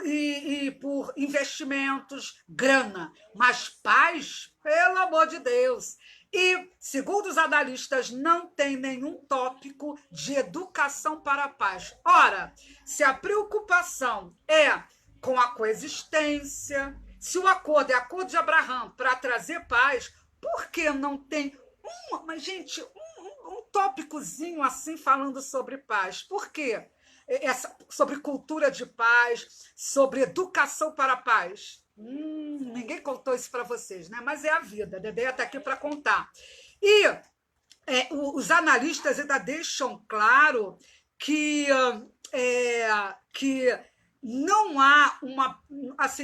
e por investimentos, grana. Mas paz, pelo amor de Deus. E, segundo os analistas, não tem nenhum tópico de educação para a paz. Ora, se a preocupação é com a coexistência, se o acordo é acordo de Abraão para trazer paz, por que não tem um tópicozinho assim falando sobre paz? Por quê? Sobre cultura de paz, sobre educação para a paz. Ninguém contou isso para vocês, né? Mas é a vida, a Dedé está aqui para contar. E os analistas ainda deixam claro que não há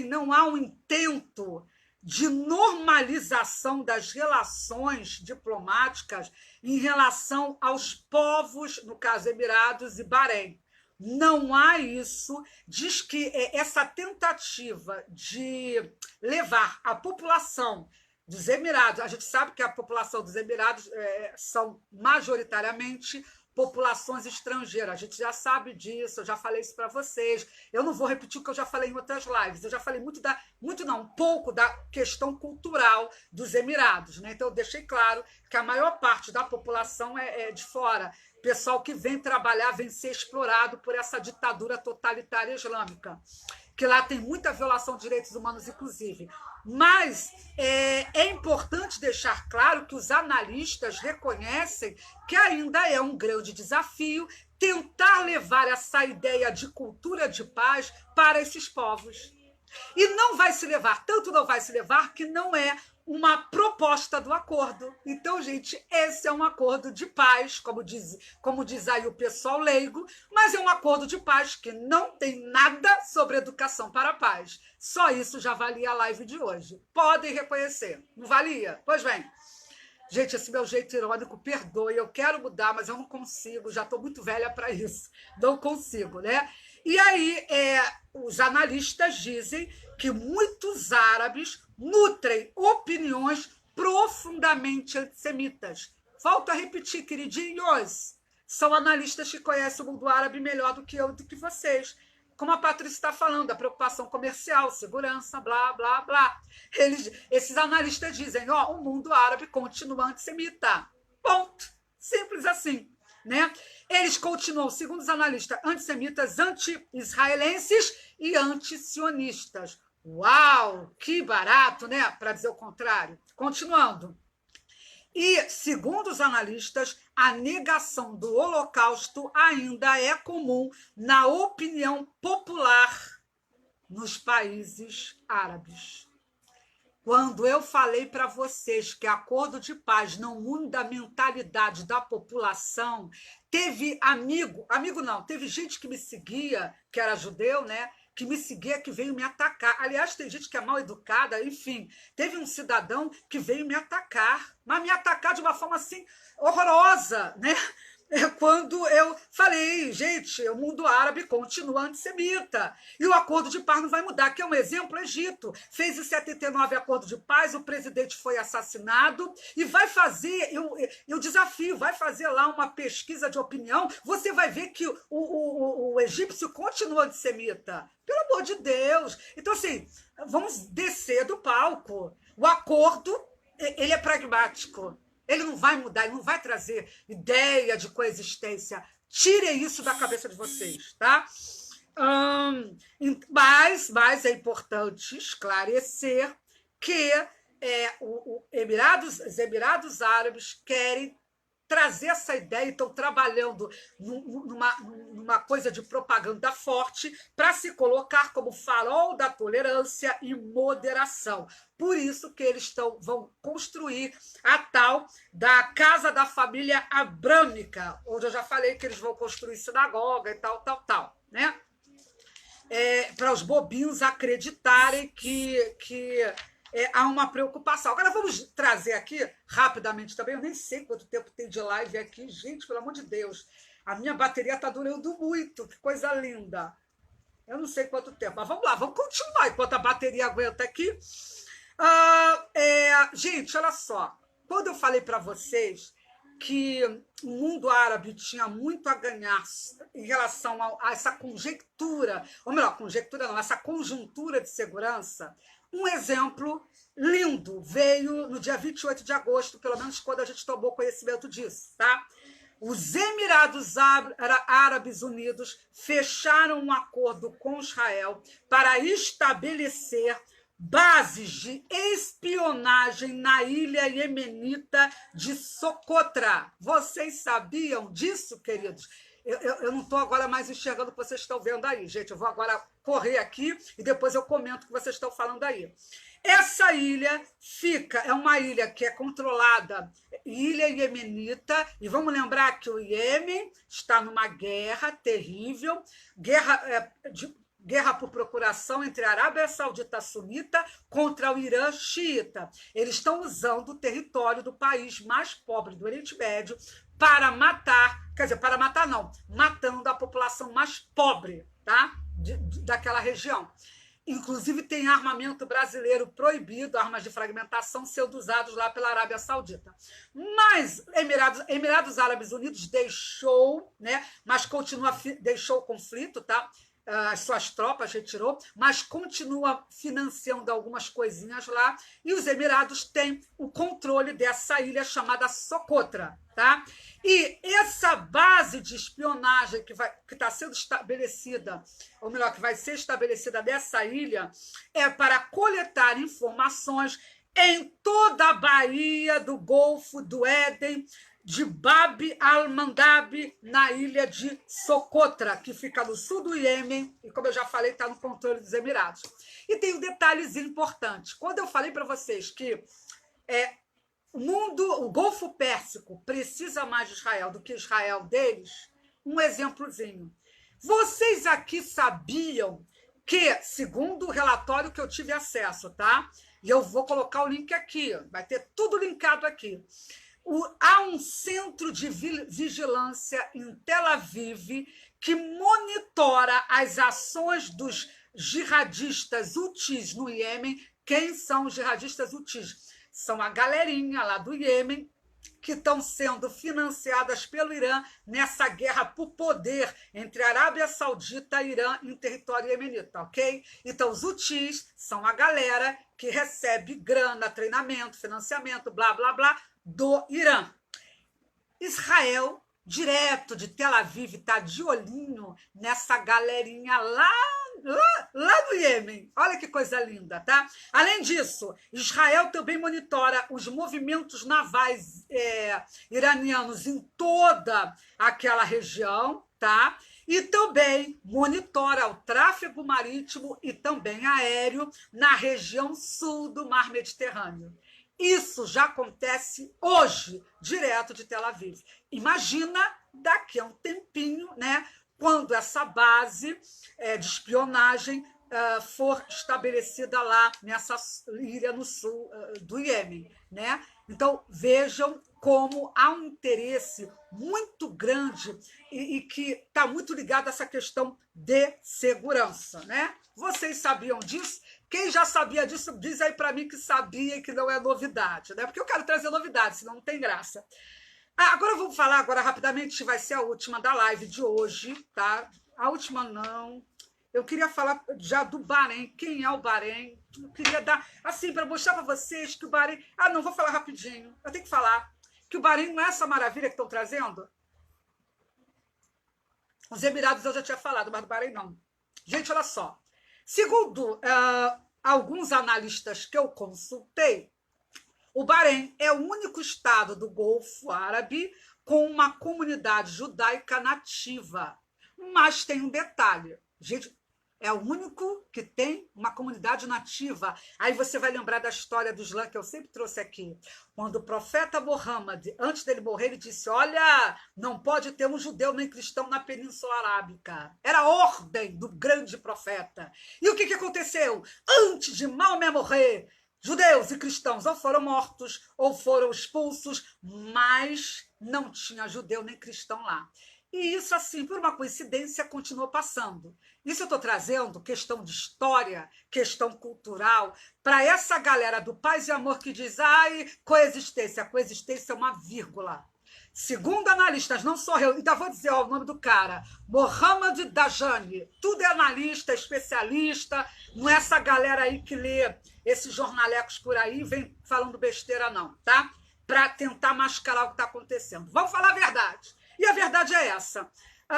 não há um intento de normalização das relações diplomáticas em relação aos povos, no caso Emirados e Bahrein. Não há isso. Diz que essa tentativa de levar a população dos Emirados, a gente sabe que a população dos Emirados são majoritariamente populações estrangeiras, a gente já sabe disso, eu já falei isso para vocês, eu não vou repetir o que eu já falei em outras lives, eu já falei um pouco da questão cultural dos Emirados, né? Então eu deixei claro que a maior parte da população é de fora, pessoal que vem trabalhar, vem ser explorado por essa ditadura totalitária islâmica, que lá tem muita violação de direitos humanos, inclusive. Mas é importante deixar claro que os analistas reconhecem que ainda é um grande desafio tentar levar essa ideia de cultura de paz para esses povos. E não vai se levar, tanto não vai se levar que não é uma proposta do acordo. Então, gente, esse é um acordo de paz, como diz aí o pessoal leigo, mas é um acordo de paz que não tem nada sobre educação para a paz. Só isso já valia a live de hoje. Podem reconhecer. Não valia? Pois bem. Gente, esse meu jeito irônico, perdoe, eu quero mudar, mas eu não consigo, já estou muito velha para isso. Não consigo, né? E aí, os analistas dizem que muitos árabes nutrem opiniões profundamente antissemitas. Volto a repetir, queridinhos, são analistas que conhecem o mundo árabe melhor do que eu, do que vocês. Como a Patrícia está falando, a preocupação comercial, segurança, blá, blá, blá. Esses analistas dizem, o mundo árabe continua antissemita. Ponto. Simples assim. Né? Eles continuam, segundo os analistas, antissemitas, anti-israelenses e anti-sionistas. Uau, que barato, né? Para dizer o contrário. Continuando. E, segundo os analistas, a negação do Holocausto ainda é comum na opinião popular nos países árabes. Quando eu falei para vocês que acordo de paz não muda a mentalidade da população, teve teve gente que me seguia, que era judeu, né? Que me seguia, que veio me atacar. Aliás, tem gente que é mal educada, enfim. Teve um cidadão que veio me atacar, mas me atacar de uma forma assim horrorosa, né? Quando eu falei, gente, o mundo árabe continua antissemita. E o acordo de paz não vai mudar, que é um exemplo, o Egito. Fez em 79 acordo de paz, o presidente foi assassinado e vai fazer, eu desafio, vai fazer lá uma pesquisa de opinião, você vai ver que o egípcio continua antissemita. Pelo amor de Deus. Então, assim, vamos descer do palco. O acordo, ele é pragmático. Ele não vai mudar, ele não vai trazer ideia de coexistência. Tirem isso da cabeça de vocês, tá? Mas é importante esclarecer que os Emirados Árabes querem trazer essa ideia e estão trabalhando numa coisa de propaganda forte para se colocar como farol da tolerância e moderação. Por isso que eles vão construir a tal da Casa da Família Abrâmica, onde eu já falei que eles vão construir sinagoga e tal, né? para os bobinhos acreditarem que há uma preocupação. Agora vamos trazer aqui, rapidamente também, eu nem sei quanto tempo tem de live aqui, gente, pelo amor de Deus, a minha bateria está durando muito, que coisa linda. Eu não sei quanto tempo, mas vamos lá, vamos continuar enquanto a bateria aguenta aqui. Gente, olha só, quando eu falei para vocês que o mundo árabe tinha muito a ganhar em relação a essa conjectura, ou melhor, conjectura não, essa conjuntura de segurança, um exemplo lindo veio no dia 28 de agosto, pelo menos quando a gente tomou conhecimento disso, tá? Os Emirados Árabes Unidos fecharam um acordo com Israel para estabelecer bases de espionagem na ilha iemenita de Socotra. Vocês sabiam disso, queridos? Eu não estou agora mais enxergando o que vocês estão vendo aí, gente. Eu vou agora correr aqui e depois eu comento o que vocês estão falando aí. Essa ilha é uma ilha que é controlada, ilha iemenita, e vamos lembrar que o Iêmen está numa guerra terrível, guerra por procuração entre a Arábia Saudita sunita contra o Irã xiita. Eles estão usando o território do país mais pobre do Oriente Médio para matar, quer dizer, para matar não, matando a população mais pobre, tá? Daquela região. Inclusive tem armamento brasileiro proibido, armas de fragmentação sendo usados lá pela Arábia Saudita. Mas Emirados Árabes Unidos deixou, né? Mas deixou o conflito, tá? As suas tropas retirou, mas continua financiando algumas coisinhas lá, e os Emirados têm o controle dessa ilha chamada Socotra, tá? E essa base de espionagem que está sendo estabelecida, ou melhor, que vai ser estabelecida nessa ilha, é para coletar informações em toda a Baía do Golfo do Éden, de Bab al-Mandab, na ilha de Socotra, que fica no sul do Iêmen, e como eu já falei, está no controle dos Emirados. E tem um detalhezinho importante. Quando eu falei para vocês que o Golfo Pérsico precisa mais de Israel do que Israel deles, um exemplozinho. Vocês aqui sabiam que, segundo o relatório que eu tive acesso, tá? E eu vou colocar o link aqui, vai ter tudo linkado aqui. Há um centro de vigilância em Tel Aviv que monitora as ações dos jihadistas Houthis no Iêmen. Quem são os jihadistas Houthis? São a galerinha lá do Iêmen que estão sendo financiadas pelo Irã nessa guerra por poder entre a Arábia Saudita e Irã em território iemenita, ok? Então, os Houthis são a galera que recebe grana, treinamento, financiamento, blá, blá, blá, do Irã. Israel, direto de Tel Aviv, está de olhinho nessa galerinha lá do Iêmen. Olha que coisa linda, tá? Além disso, Israel também monitora os movimentos navais iranianos em toda aquela região, tá? E também monitora o tráfego marítimo e também aéreo na região sul do Mar Mediterrâneo. Isso já acontece hoje, direto de Tel Aviv. Imagina daqui a um tempinho, né, quando essa base de espionagem for estabelecida lá nessa ilha no sul do Iêmen, né? Então, vejam como há um interesse muito grande e que está muito ligado a essa questão de segurança, né? Vocês sabiam disso? Quem já sabia disso, diz aí para mim que sabia e que não é novidade, né? Porque eu quero trazer novidade, senão não tem graça. Agora eu vou falar rapidamente, vai ser a última da live de hoje, tá? A última não. Eu queria falar já do Bahrein. Quem é o Bahrein? Eu queria dar, assim, para mostrar para vocês que o Bahrein... não, vou falar rapidinho. Eu tenho que falar que o Bahrein não é essa maravilha que estão trazendo. Os Emirados eu já tinha falado, mas do Bahrein não. Gente, olha só. Segundo alguns analistas que eu consultei, o Bahrein é o único estado do Golfo Árabe com uma comunidade judaica nativa. Mas tem um detalhe. Gente, É o único que tem uma comunidade nativa. Aí você vai lembrar da história do Islã, que eu sempre trouxe aqui. Quando o profeta Muhammad, antes dele morrer, ele disse: olha, não pode ter um judeu nem cristão na Península Arábica. Era a ordem do grande profeta. E o que aconteceu? Antes de Maomé morrer, judeus e cristãos ou foram mortos ou foram expulsos, mas não tinha judeu nem cristão lá. E isso, assim, por uma coincidência, continuou passando. Isso eu estou trazendo questão de história, questão cultural, para essa galera do paz e amor que diz, ai, coexistência. A coexistência é uma vírgula. Segundo analistas, não sou eu, ainda vou dizer ó, o nome do cara, Mohammad Dajani, tudo é analista, especialista, não é essa galera aí que lê esses jornalecos por aí e vem falando besteira, não, tá? Para tentar mascarar o que está acontecendo. Vamos falar a verdade. E a verdade é essa.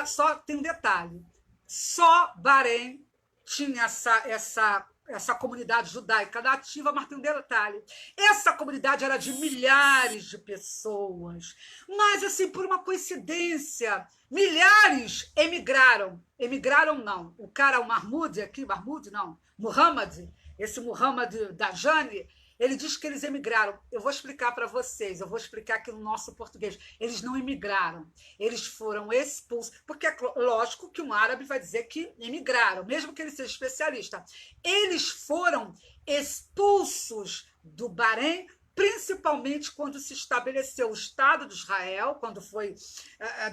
Só tem um detalhe. Só Bahrein tinha essa comunidade judaica nativa, mas tem um detalhe. Essa comunidade era de milhares de pessoas. Mas, assim, por uma coincidência, milhares emigraram. Emigraram, não. O cara, o Mahmoud aqui, Mahmoud, não. Muhammad, esse Muhammad Dajani, ele diz que eles emigraram. Eu vou explicar para vocês, eu vou explicar aqui no nosso português. Eles não emigraram, eles foram expulsos. Porque é lógico que um árabe vai dizer que emigraram, mesmo que ele seja especialista. Eles foram expulsos do Bahrein, principalmente quando se estabeleceu o Estado de Israel, quando foi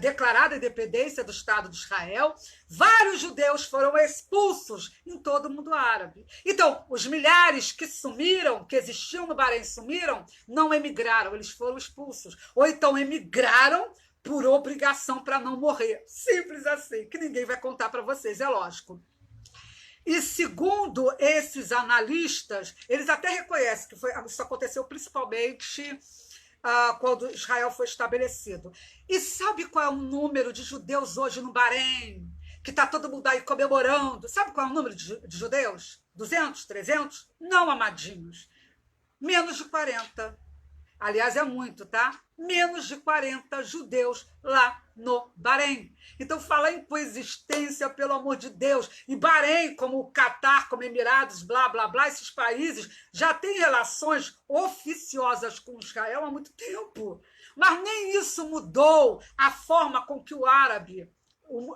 declarada a independência do Estado de Israel, vários judeus foram expulsos em todo o mundo árabe. Então, os milhares que sumiram, que existiam no Bahrein sumiram, não emigraram, eles foram expulsos. Ou então emigraram por obrigação para não morrer. Simples assim, que ninguém vai contar para vocês, é lógico. E segundo esses analistas, eles até reconhecem que isso aconteceu principalmente quando Israel foi estabelecido. E sabe qual é o número de judeus hoje no Bahrein? Que está todo mundo aí comemorando. Sabe qual é o número de judeus? 200, 300? Não, amadinhos. Menos de 40. Aliás, é muito, tá? Menos de 40 judeus lá no Bahrein. Então, falar em coexistência, pelo amor de Deus, e Bahrein, como o Catar, como Emirados, blá, blá, blá, esses países já têm relações oficiosas com Israel há muito tempo. Mas nem isso mudou a forma com que o árabe,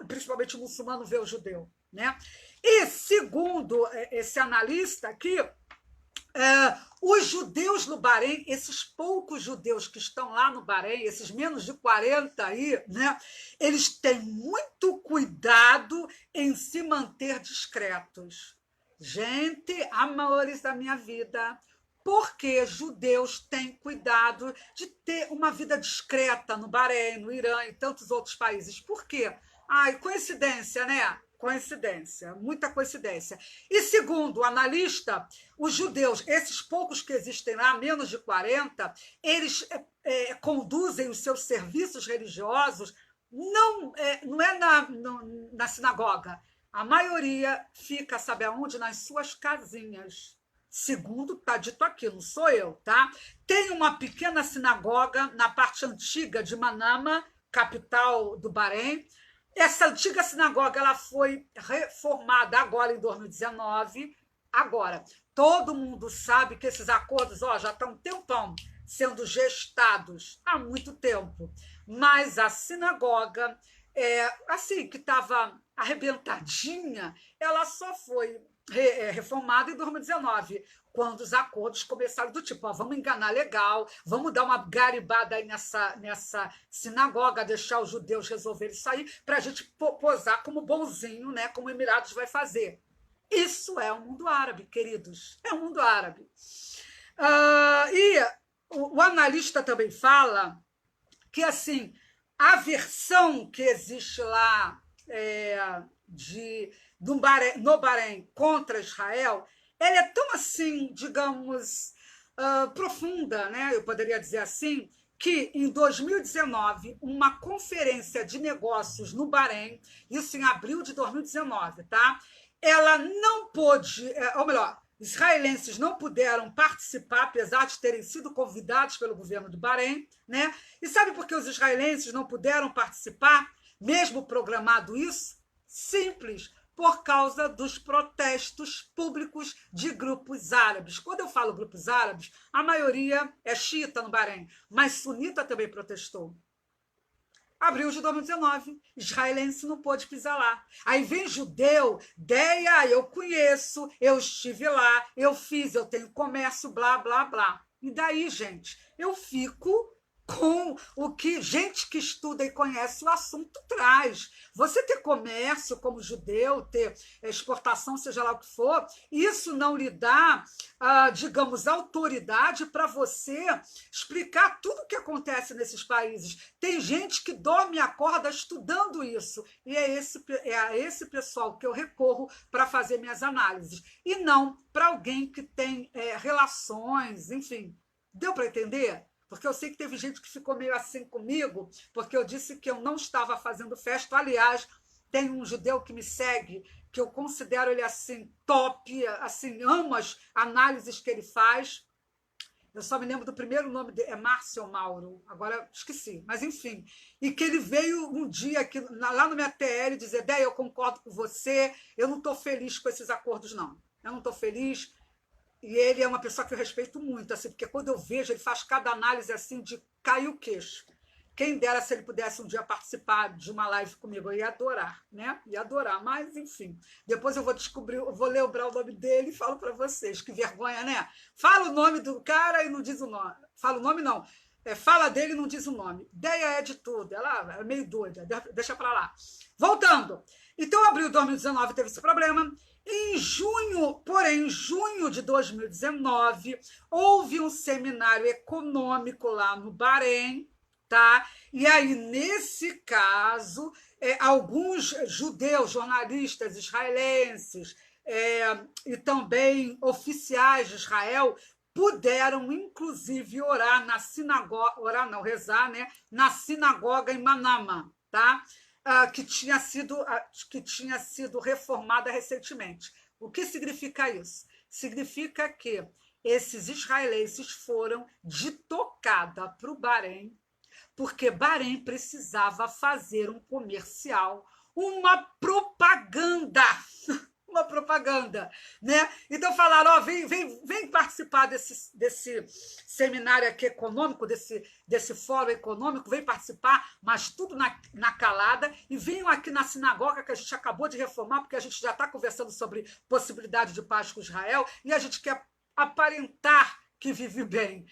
principalmente o muçulmano, vê o judeu, né? E, segundo esse analista aqui, os judeus no Bahrein, esses poucos judeus que estão lá no Bahrein, esses menos de 40 aí, né, eles têm muito cuidado em se manter discretos. Gente, amores da minha vida, porque judeus têm cuidado de ter uma vida discreta no Bahrein, no Irã e tantos outros países. Por quê? Ai, coincidência, né? Coincidência, muita coincidência. E segundo o analista, os judeus, esses poucos que existem lá, menos de 40, eles conduzem os seus serviços religiosos, não é na sinagoga. A maioria fica, sabe aonde? Nas suas casinhas. Segundo está dito aqui, não sou eu, tá? Tem uma pequena sinagoga na parte antiga de Manama, capital do Bahrein. Essa antiga sinagoga ela foi reformada agora em 2019. Agora, todo mundo sabe que esses acordos já estão um tempão sendo gestados há muito tempo. Mas a sinagoga, assim, que estava arrebentadinha, ela só foi reformada em 2019, quando os acordos começaram do tipo, vamos enganar legal, vamos dar uma garibada aí nessa sinagoga, deixar os judeus resolverem isso aí, para a gente posar como bonzinho, né, como o Emirados vai fazer. Isso é o mundo árabe, queridos, é o mundo árabe. E o analista também fala que, assim, a versão que existe lá no Bahrein contra Israel, ela é tão assim, digamos, profunda, né? Eu poderia dizer assim, que em 2019, uma conferência de negócios no Bahrein, isso em abril de 2019, tá? Ela não pôde, ou melhor, israelenses não puderam participar, apesar de terem sido convidados pelo governo do Bahrein, né? E sabe por que os israelenses não puderam participar, mesmo programado isso? Simples, por causa dos protestos públicos de grupos árabes. Quando eu falo grupos árabes, a maioria é xiita no Bahrein, mas sunita também protestou. Abril de 2019, israelense não pôde pisar lá. Aí vem judeu, Deia, eu conheço, eu estive lá, eu fiz, eu tenho comércio, blá, blá, blá. E daí, gente, eu fico com o que gente que estuda e conhece o assunto traz. Você ter comércio como judeu, ter exportação, seja lá o que for, isso não lhe dá, digamos, autoridade para você explicar tudo o que acontece nesses países. Tem gente que dorme e acorda estudando isso, e é a esse pessoal que eu recorro para fazer minhas análises, e não para alguém que tem relações, enfim. Deu para entender? Porque eu sei que teve gente que ficou meio assim comigo, porque eu disse que eu não estava fazendo festa. Aliás, tem um judeu que me segue, que eu considero ele assim top, assim, amo as análises que ele faz. Eu só me lembro do primeiro nome dele, é Márcio Mauro, agora esqueci, mas enfim. E que ele veio um dia aqui, lá no minha TL dizer: Déia, eu concordo com você, eu não estou feliz com esses acordos, não. Eu não estou feliz. E ele é uma pessoa que eu respeito muito, assim, porque quando eu vejo, ele faz cada análise assim de cair o queixo. Quem dera se ele pudesse um dia participar de uma live comigo, eu ia adorar, né? Ia adorar, mas enfim. Depois eu vou descobrir, eu vou lembrar o nome dele e falo para vocês. Que vergonha, né? Fala o nome do cara e não diz o nome. Fala o nome, não. Fala dele e não diz o nome. Deia é de tudo, ela é meio doida, deixa para lá. Voltando. Então, abril de 2019 teve esse problema. Em junho de 2019, houve um seminário econômico lá no Bahrein, tá? E aí, nesse caso, alguns judeus, jornalistas israelenses e também oficiais de Israel puderam, inclusive, orar na sinagoga, rezar, né? Na sinagoga em Manama, tá? Que tinha sido reformada recentemente. O que significa isso? Significa que esses israelenses foram de tocada para o Bahrein, porque Bahrein precisava fazer um comercial, uma propaganda. Uma propaganda, né? Então falaram: vem participar desse seminário aqui econômico, desse fórum econômico, vem participar, mas tudo na calada, e venham aqui na sinagoga que a gente acabou de reformar, porque a gente já está conversando sobre possibilidade de paz com Israel, e a gente quer aparentar que vive bem,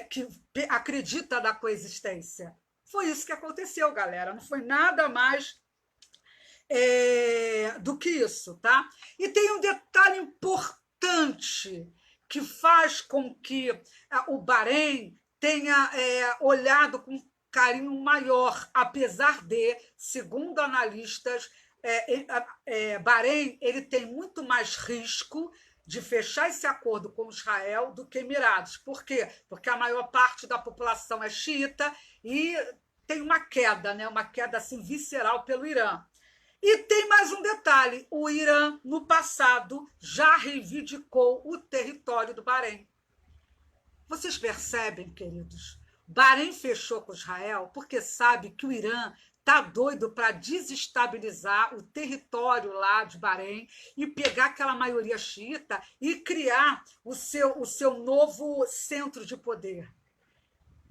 que acredita na coexistência. Foi isso que aconteceu, galera. Não foi nada mais do que isso, tá? E tem um detalhe importante que faz com que o Bahrein tenha olhado com carinho maior, apesar de, segundo analistas, Bahrein ele tem muito mais risco de fechar esse acordo com Israel do que Emirados. Por quê? Porque a maior parte da população é xiita e tem uma queda, né? Uma queda assim, visceral pelo Irã. E tem mais um detalhe: o Irã, no passado, já reivindicou o território do Bahrein. Vocês percebem, queridos? Bahrein fechou com Israel porque sabe que o Irã está doido para desestabilizar o território lá de Bahrein e pegar aquela maioria xiita e criar o seu novo centro de poder.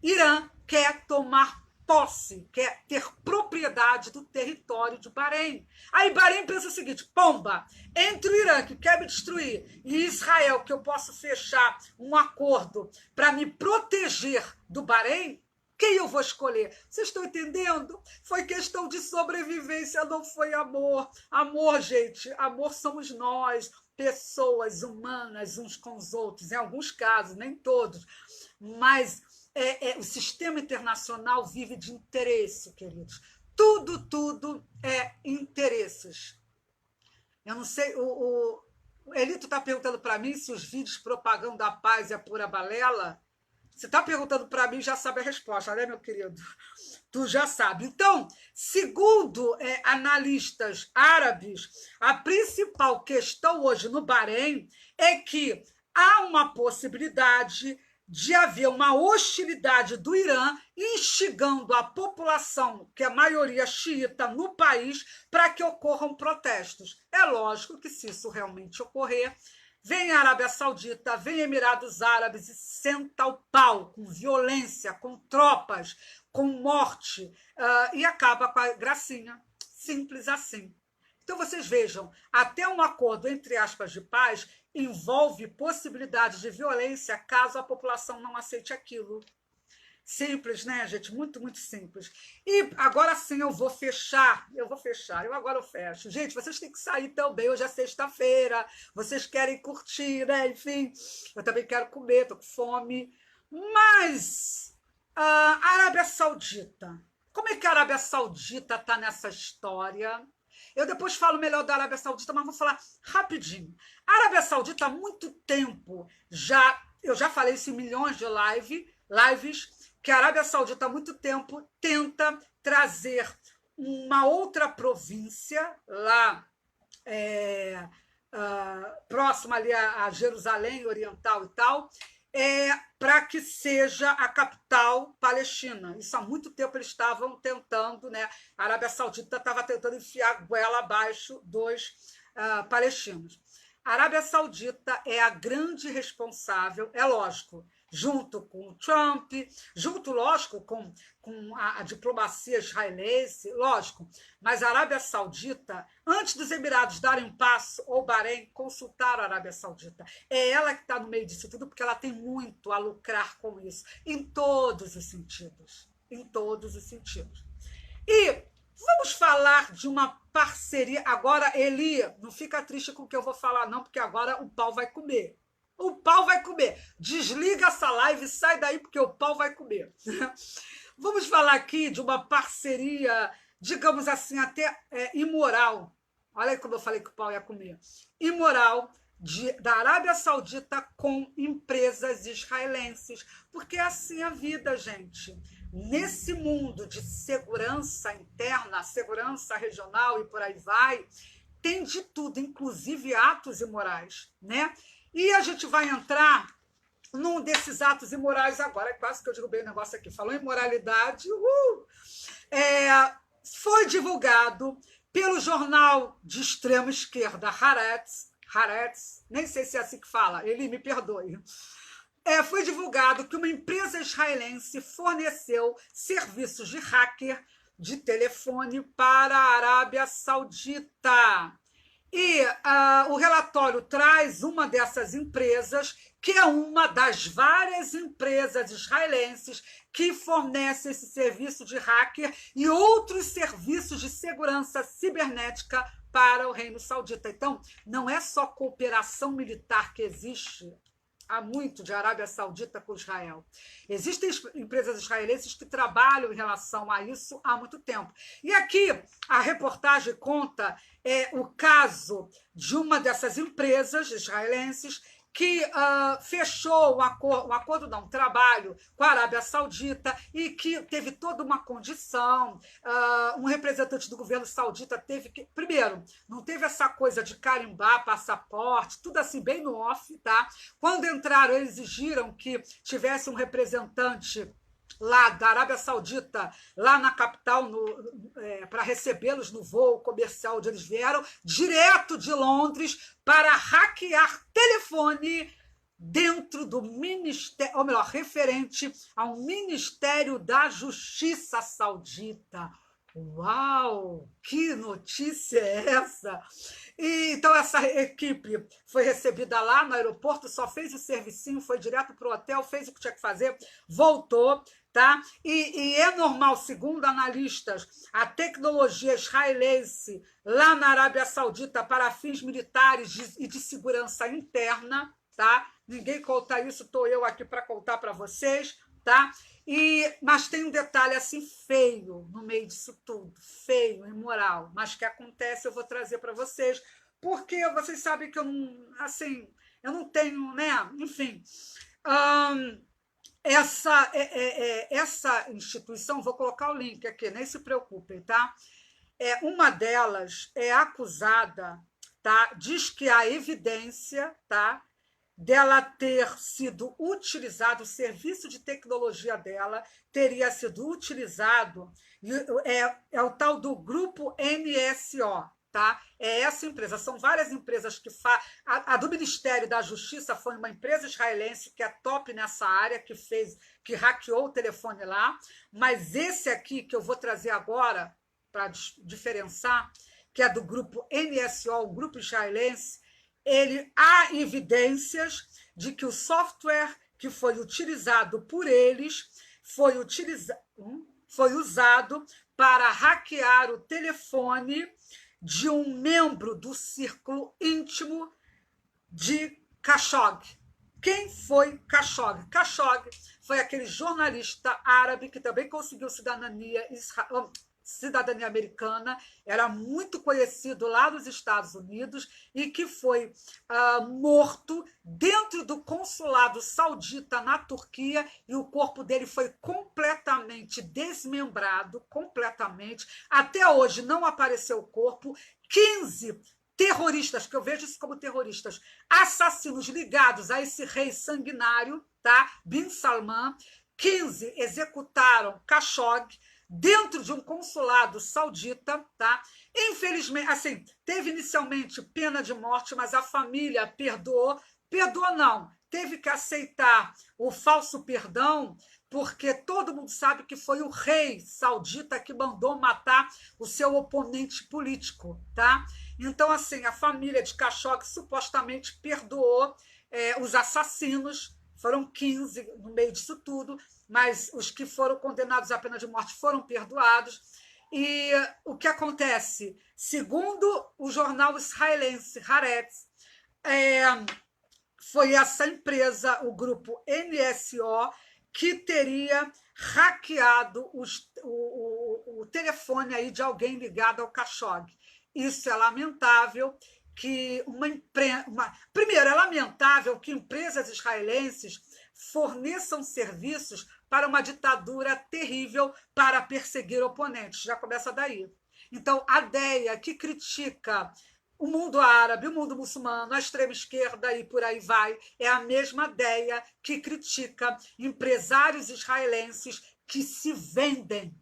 Irã quer tomar posse, quer ter propriedade do território de Bahrein. Aí Bahrein pensa o seguinte: pomba, entre o Irã, que quer me destruir, e Israel, que eu posso fechar um acordo para me proteger do Bahrein, quem eu vou escolher? Vocês estão entendendo? Foi questão de sobrevivência, não foi amor. Amor, gente, amor somos nós, pessoas humanas uns com os outros, em alguns casos, nem todos, mas o sistema internacional vive de interesse, queridos. Tudo é interesses. Eu não sei, o Elito está perguntando para mim se os vídeos propagando a paz é pura balela. Você está perguntando para mim, já sabe a resposta, né, meu querido? Tu já sabe. Então, segundo analistas árabes, a principal questão hoje no Bahrein é que há uma possibilidade de haver uma hostilidade do Irã instigando a população, que é a maioria xiita no país, para que ocorram protestos. É lógico que, se isso realmente ocorrer, vem a Arábia Saudita, vem Emirados Árabes e senta o pau com violência, com tropas, com morte, e acaba com a gracinha. Simples assim. Então, vocês vejam, até um acordo, entre aspas, de paz envolve possibilidade de violência caso a população não aceite aquilo. Simples, né, gente? Muito, muito simples. E agora sim eu vou fechar, eu fecho. Gente, vocês têm que sair também, hoje é sexta-feira, vocês querem curtir, né? Enfim, eu também quero comer, estou com fome. Mas a Arábia Saudita, como é que a Arábia Saudita está nessa história? Eu depois falo melhor da Arábia Saudita, mas vou falar rapidinho. A Arábia Saudita há muito tempo, eu já falei isso em milhões de lives, que a Arábia Saudita há muito tempo tenta trazer uma outra província lá próxima ali a Jerusalém Oriental e tal, para que seja a capital palestina. Isso há muito tempo eles estavam tentando, né? A Arábia Saudita estava tentando enfiar a goela abaixo dos palestinos. A Arábia Saudita é a grande responsável, é lógico, junto com o Trump, junto, lógico, com a diplomacia israelense, lógico, mas a Arábia Saudita, antes dos Emirados darem um passo, ou Bahrein, consultaram a Arábia Saudita. É ela que está no meio disso tudo, porque ela tem muito a lucrar com isso, em todos os sentidos. Em todos os sentidos. E vamos falar de uma parceria. Agora, Eli, não fica triste com o que eu vou falar, não, porque agora o pau vai comer. O pau vai comer. Desliga essa live e sai daí, porque o pau vai comer. Vamos falar aqui de uma parceria, digamos assim, até imoral. Olha aí como eu falei que o pau ia comer. Imoral da Arábia Saudita com empresas israelenses. Porque é assim a vida, gente. Nesse mundo de segurança interna, segurança regional e por aí vai, tem de tudo, inclusive atos imorais, né? E a gente vai entrar num desses atos imorais agora. É quase que eu derrubei o negócio aqui. Falou em moralidade. Foi divulgado pelo jornal de extrema esquerda, Haaretz, nem sei se é assim que fala, ele me perdoe. Foi divulgado que uma empresa israelense forneceu serviços de hacker de telefone para a Arábia Saudita. E o relatório traz uma dessas empresas, que é uma das várias empresas israelenses que fornecem esse serviço de hacker e outros serviços de segurança cibernética para o Reino Saudita. Então, não é só cooperação militar que existe há muito de Arábia Saudita com Israel. Existem empresas israelenses que trabalham em relação a isso há muito tempo. E aqui a reportagem conta o caso de uma dessas empresas israelenses que fechou um trabalho com a Arábia Saudita e que teve toda uma condição. Um representante do governo saudita teve que... Primeiro, não teve essa coisa de carimbar passaporte, tudo assim bem no off, tá? Quando entraram, eles exigiram que tivesse um representante lá da Arábia Saudita, lá na capital, para recebê-los no voo comercial onde eles vieram, direto de Londres, para hackear telefone dentro do ministério, ou melhor, referente ao Ministério da Justiça Saudita. Uau! Que notícia é essa? Então, essa equipe foi recebida lá no aeroporto, só fez o servicinho, foi direto para o hotel, fez o que tinha que fazer, voltou, tá? E é normal, segundo analistas, a tecnologia israelense lá na Arábia Saudita para fins militares e de segurança interna, tá? Ninguém conta isso, estou eu aqui para contar para vocês, tá? Mas tem um detalhe assim feio no meio disso tudo, feio, imoral, mas que acontece, eu vou trazer para vocês, porque vocês sabem que eu não tenho, né? Enfim, essa instituição, vou colocar o link aqui, nem se preocupem, tá? Uma delas é acusada, tá? Diz que há evidência, tá? dela ter sido utilizado, o serviço de tecnologia dela teria sido utilizado, é o tal do grupo NSO, tá? É essa empresa, são várias empresas que fazem. A do Ministério da Justiça foi uma empresa israelense que é top nessa área, que hackeou o telefone lá, mas esse aqui que eu vou trazer agora, para diferenciar, que é do grupo NSO, o grupo israelense, há evidências de que o software que foi utilizado por eles foi usado para hackear o telefone de um membro do círculo íntimo de Khashoggi. Quem foi Khashoggi? Khashoggi foi aquele jornalista árabe que também conseguiu cidadania americana, era muito conhecido lá nos Estados Unidos e que foi morto dentro do consulado saudita na Turquia, e o corpo dele foi completamente desmembrado, completamente. Até hoje não apareceu o corpo. 15 terroristas, que eu vejo isso como terroristas, assassinos ligados a esse rei sanguinário, tá? Bin Salman, 15 executaram Khashoggi dentro de um consulado saudita, tá? Infelizmente, assim, teve inicialmente pena de morte, mas a família perdoou não, teve que aceitar o falso perdão, porque todo mundo sabe que foi o rei saudita que mandou matar o seu oponente político, tá? Então, assim, a família de Khashoggi supostamente perdoou os assassinos, foram 15 no meio disso tudo, mas os que foram condenados à pena de morte foram perdoados. E o que acontece? Segundo o jornal israelense Haaretz, foi essa empresa, o grupo NSO, que teria hackeado o telefone aí de alguém ligado ao Khashoggi. Isso é lamentável. Primeiro, é lamentável que empresas israelenses forneçam serviços para uma ditadura terrível para perseguir oponentes. Já começa daí. Então, a DEA, que critica o mundo árabe, o mundo muçulmano, a extrema-esquerda e por aí vai, é a mesma DEA que critica empresários israelenses que se vendem,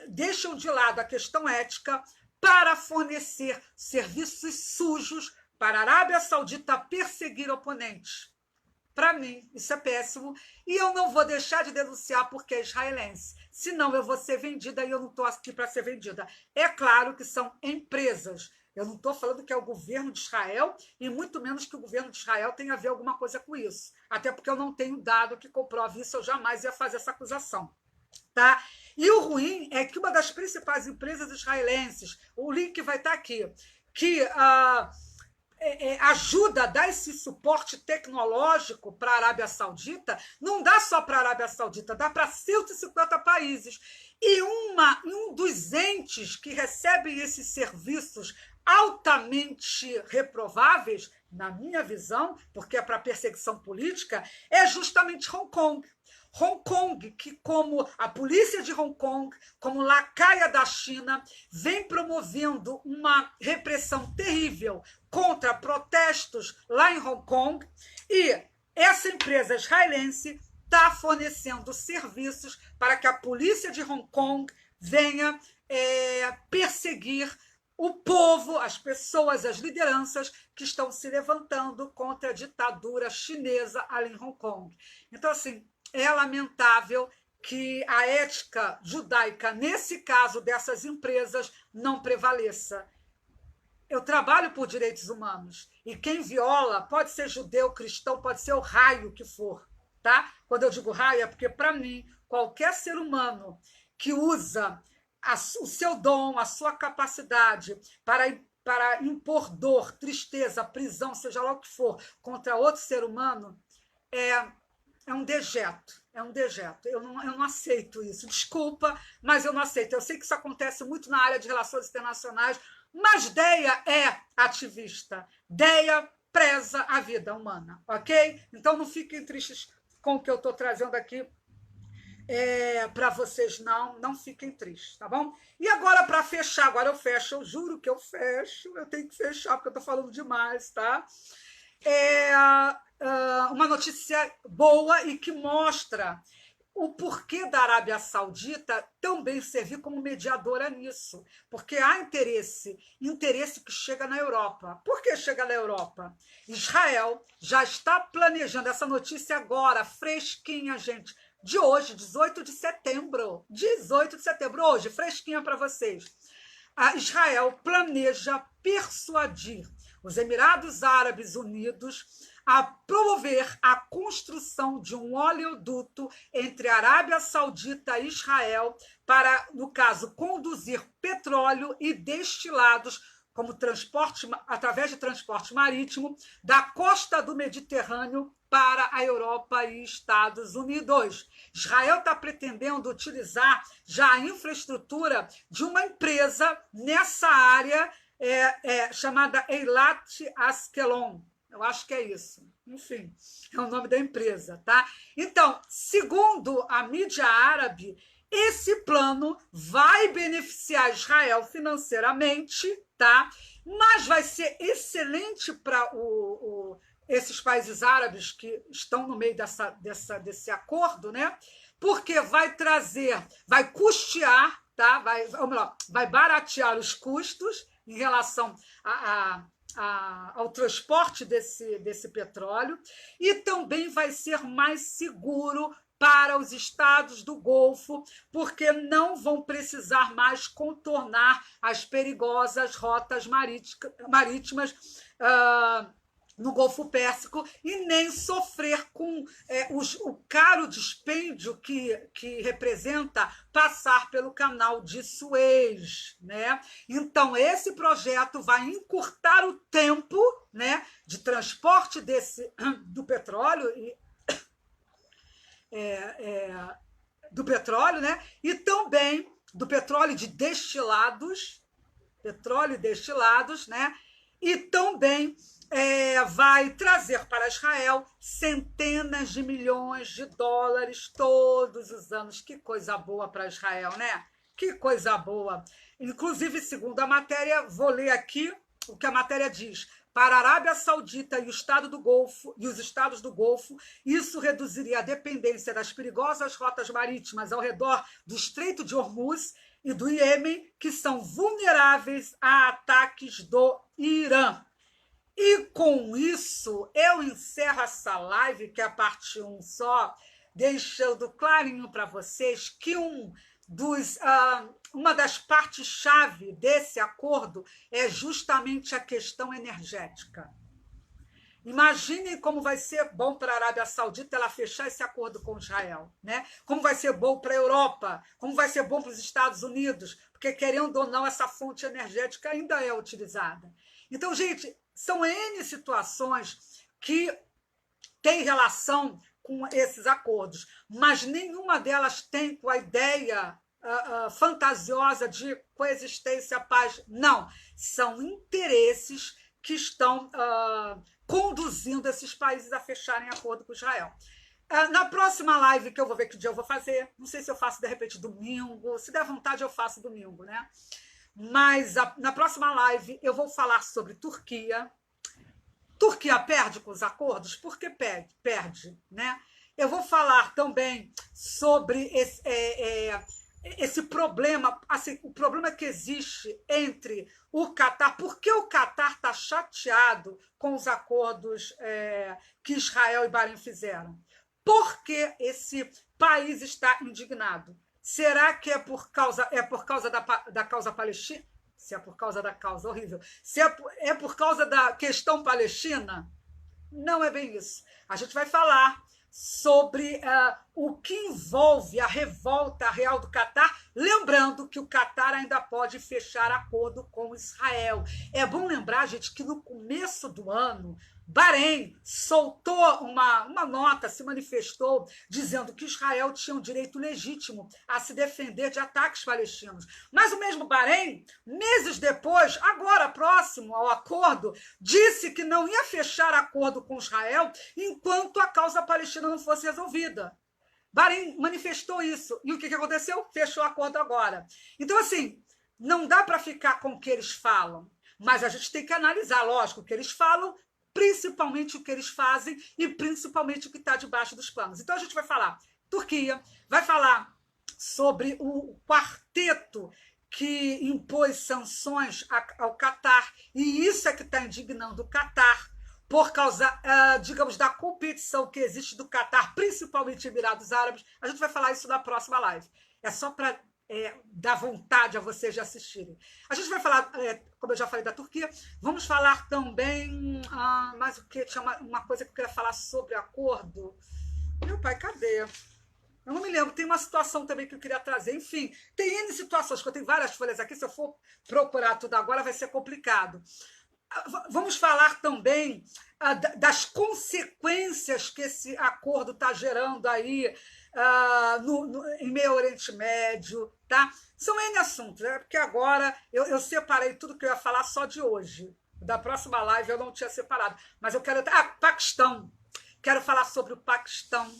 deixam de lado a questão ética para fornecer serviços sujos para a Arábia Saudita perseguir oponentes. Para mim, isso é péssimo, e eu não vou deixar de denunciar porque é israelense, senão eu vou ser vendida, e eu não estou aqui para ser vendida. É claro que são empresas, eu não estou falando que é o governo de Israel, e muito menos que o governo de Israel tenha a ver alguma coisa com isso, até porque eu não tenho dado que comprove isso, eu jamais ia fazer essa acusação. Tá? E o ruim é que uma das principais empresas israelenses, o link vai estar aqui, que ajuda a dar esse suporte tecnológico para a Arábia Saudita, não dá só para a Arábia Saudita, dá para 150 países. E um dos entes que recebem esses serviços altamente reprováveis, na minha visão, porque é para perseguição política, é justamente Hong Kong. Hong Kong, que como a polícia de Hong Kong, como lacaia da China, vem promovendo uma repressão terrível contra protestos lá em Hong Kong, e essa empresa israelense está fornecendo serviços para que a polícia de Hong Kong venha perseguir o povo, as pessoas, as lideranças que estão se levantando contra a ditadura chinesa ali em Hong Kong. Então, assim, é lamentável que a ética judaica, nesse caso dessas empresas, não prevaleça. Eu trabalho por direitos humanos, e quem viola pode ser judeu, cristão, pode ser o raio que for. Tá? Quando eu digo raio, é porque, para mim, qualquer ser humano que usa o seu dom, a sua capacidade para impor dor, tristeza, prisão, seja lá o que for, contra outro ser humano, é um dejeto, Eu não aceito isso. Desculpa, mas eu não aceito. Eu sei que isso acontece muito na área de relações internacionais, mas DEA é ativista. DEA preza a vida humana, ok? Então não fiquem tristes com o que eu estou trazendo aqui para vocês, não fiquem tristes, tá bom? E agora, para fechar, agora eu fecho, eu juro que eu fecho, eu tenho que fechar porque eu estou falando demais, tá? notícia boa e que mostra o porquê da Arábia Saudita também servir como mediadora nisso, porque há interesse que chega na Europa. Por que chega na Europa? Israel já está planejando essa notícia agora, fresquinha, gente, de hoje, 18 de setembro. 18 de setembro, hoje, fresquinha para vocês. A Israel planeja persuadir os Emirados Árabes Unidos a promover a construção de um oleoduto entre a Arábia Saudita e Israel para, no caso, conduzir petróleo e destilados como transporte, através de transporte marítimo da costa do Mediterrâneo para a Europa e Estados Unidos. Israel está pretendendo utilizar já a infraestrutura de uma empresa nessa área chamada Eilat Askelon. Eu acho que é isso. Enfim, é o nome da empresa, tá? Então, segundo a mídia árabe, esse plano vai beneficiar Israel financeiramente, tá? Mas vai ser excelente para esses países árabes que estão no meio desse acordo, né? Porque vai custear, tá? Vai baratear os custos em relação ao transporte desse petróleo e também vai ser mais seguro para os estados do Golfo, porque não vão precisar mais contornar as perigosas rotas marítimas no Golfo Pérsico e nem sofrer com o caro dispêndio que representa passar pelo canal de Suez, né? Então, esse projeto vai encurtar o tempo, né, de transporte do petróleo né? E também do petróleo de destilados, né? E também vai trazer para Israel centenas de milhões de dólares todos os anos. Que coisa boa para Israel, né? Que coisa boa. Inclusive, segundo a matéria, vou ler aqui o que a matéria diz. Para a Arábia Saudita e os estados do Golfo, isso reduziria a dependência das perigosas rotas marítimas ao redor do Estreito de Hormuz e do Iêmen, que são vulneráveis a ataques do Irã. E com isso, eu encerro essa live, que é a parte 1 só, deixando clarinho para vocês que uma das partes-chave desse acordo é justamente a questão energética. Imaginem como vai ser bom para a Arábia Saudita ela fechar esse acordo com Israel, né? Como vai ser bom para a Europa, como vai ser bom para os Estados Unidos, porque, querendo ou não, essa fonte energética ainda é utilizada. Então, gente, são N situações que têm relação com esses acordos, mas nenhuma delas tem com a ideia fantasiosa de coexistência, paz. Não, são interesses que estão conduzindo esses países a fecharem acordo com Israel. Na próxima live, que eu vou ver que dia eu vou fazer, não sei se eu faço de repente domingo, se der vontade eu faço domingo, né? Mas na próxima live eu vou falar sobre Turquia. Turquia perde com os acordos? Por que perde, né? Eu vou falar também sobre esse problema, assim, o problema que existe entre o Catar. Por que o Catar está chateado com os acordos que Israel e Bahrein fizeram? Por que esse país está indignado? Será que é por causa da causa palestina? Se é por causa da causa, horrível. Se é por causa da questão palestina? Não é bem isso. A gente vai falar sobre o que envolve a revolta real do Catar, lembrando que o Catar ainda pode fechar acordo com Israel. É bom lembrar, gente, que no começo do ano, Bahrein soltou uma nota, se manifestou, dizendo que Israel tinha um direito legítimo a se defender de ataques palestinos. Mas o mesmo Bahrein, meses depois, agora próximo ao acordo, disse que não ia fechar acordo com Israel enquanto a causa palestina não fosse resolvida. Bahrein manifestou isso. E o que aconteceu? Fechou o acordo agora. Então, assim, não dá para ficar com o que eles falam, mas a gente tem que analisar, lógico, o que eles falam principalmente o que eles fazem e principalmente o que está debaixo dos panos. Então a gente vai falar Turquia, vai falar sobre o quarteto que impôs sanções ao Catar, e isso é que está indignando o Catar, por causa, digamos, da competição que existe do Catar, principalmente Emirados Árabes. A gente vai falar isso na próxima live. É só para dar vontade a vocês de assistirem. A gente vai falar, como eu já falei, da Turquia. Vamos falar também, mais o que? Tinha uma coisa que eu queria falar sobre acordo. Meu pai, cadê? Eu não me lembro, tem uma situação também que eu queria trazer. Enfim, tem N situações, que eu tenho várias folhas aqui, se eu for procurar tudo agora vai ser complicado. Vamos falar também das consequências que esse acordo está gerando aí em meio Oriente Médio, tá? São N assuntos, né? Porque agora eu separei tudo que eu ia falar só de hoje. Da próxima live eu não tinha separado, mas eu quero... Paquistão. Quero falar sobre o Paquistão,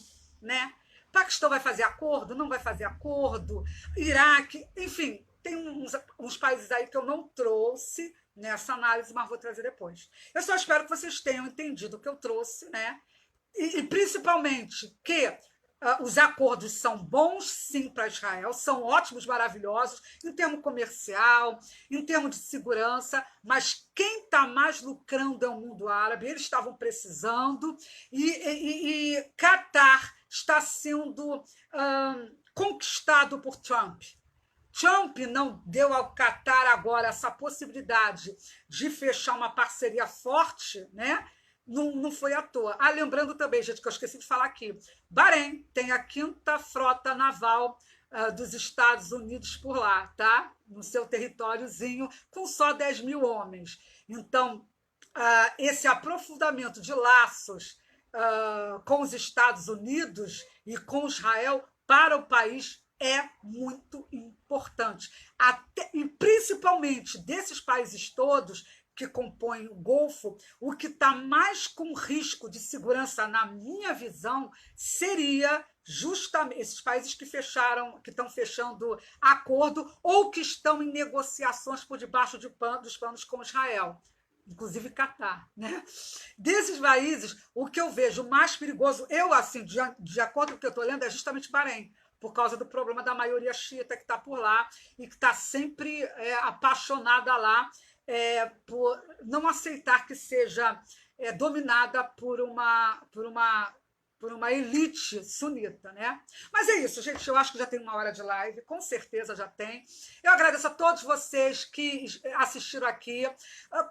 né? Paquistão vai fazer acordo? Não vai fazer acordo? Iraque, enfim, tem uns países aí que eu não trouxe nessa análise, mas vou trazer depois. Eu só espero que vocês tenham entendido o que eu trouxe, né? E principalmente que os acordos são bons, sim, para Israel, são ótimos, maravilhosos, em termos comercial, em termos de segurança, mas quem está mais lucrando é o mundo árabe, eles estavam precisando, e Catar está sendo conquistado por Trump. Trump não deu ao Catar agora essa possibilidade de fechar uma parceria forte, né? Não foi à toa. Lembrando também, gente, que eu esqueci de falar aqui, Bahrein tem a 5ª frota naval dos Estados Unidos por lá, tá? No seu territóriozinho, com só 10 mil homens. Então, esse aprofundamento de laços com os Estados Unidos e com Israel para o país é muito importante. E principalmente desses países todos que compõem o Golfo, o que está mais com risco de segurança, na minha visão, seria justamente esses países que estão fechando acordo ou que estão em negociações por debaixo dos panos com Israel. Inclusive Catar, né? Desses países, o que eu vejo mais perigoso, assim, de acordo com o que eu estou lendo, é justamente Bahrein, por causa do problema da maioria xiita que está por lá e que está sempre apaixonada lá por não aceitar que seja dominada por uma elite sunita, né? Mas é isso, gente, eu acho que já tem 1 hora de live, com certeza já tem. Eu agradeço a todos vocês que assistiram aqui.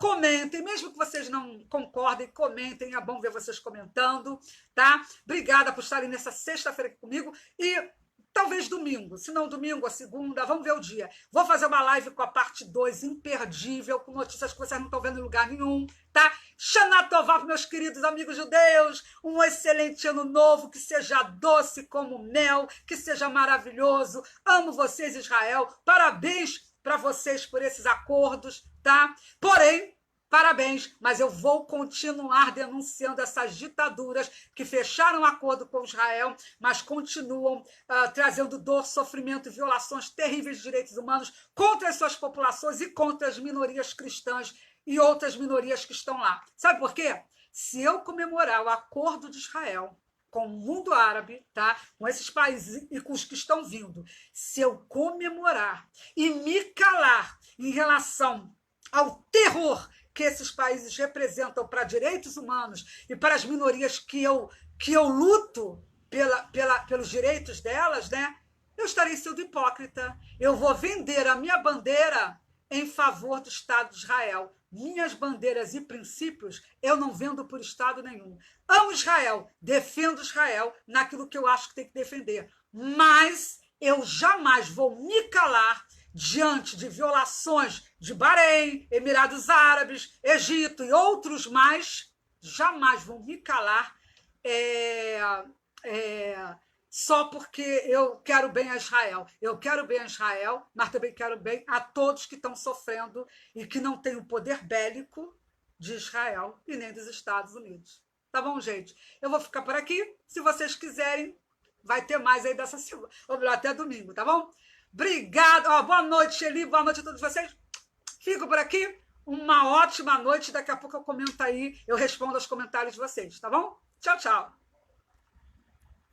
Comentem, mesmo que vocês não concordem, comentem, é bom ver vocês comentando, tá? Obrigada por estarem nessa sexta-feira aqui comigo e talvez domingo, se não domingo, a segunda, vamos ver o dia. Vou fazer uma live com a parte 2, imperdível, com notícias que vocês não estão vendo em lugar nenhum, tá? Shana Tová, meus queridos amigos judeus, um excelente ano novo, que seja doce como mel, que seja maravilhoso. Amo vocês, Israel. Parabéns para vocês por esses acordos, tá? Porém, parabéns, mas eu vou continuar denunciando essas ditaduras que fecharam acordo com Israel, mas continuam trazendo dor, sofrimento e violações terríveis de direitos humanos contra as suas populações e contra as minorias cristãs e outras minorias que estão lá. Sabe por quê? Se eu comemorar o acordo de Israel com o mundo árabe, tá? Com esses países e com os que estão vindo, se eu comemorar e me calar em relação ao terror que esses países representam para direitos humanos e para as minorias que eu luto pelos direitos delas, né? Eu estarei sendo hipócrita. Eu vou vender a minha bandeira em favor do Estado de Israel. Minhas bandeiras e princípios eu não vendo por Estado nenhum. Amo Israel, defendo Israel naquilo que eu acho que tem que defender. Mas eu jamais vou me calar diante de violações de Bahrein, Emirados Árabes, Egito e outros mais, jamais vão me calar só porque eu quero bem a Israel. Eu quero bem a Israel, mas também quero bem a todos que estão sofrendo e que não têm o poder bélico de Israel e nem dos Estados Unidos. Tá bom, gente? Eu vou ficar por aqui. Se vocês quiserem, vai ter mais aí dessa semana. Ou melhor, até domingo, tá bom? Obrigada. Boa noite, Sheli. Boa noite a todos vocês. Fico por aqui. Uma ótima noite. Daqui a pouco eu comento aí, eu respondo aos comentários de vocês, tá bom? Tchau, tchau.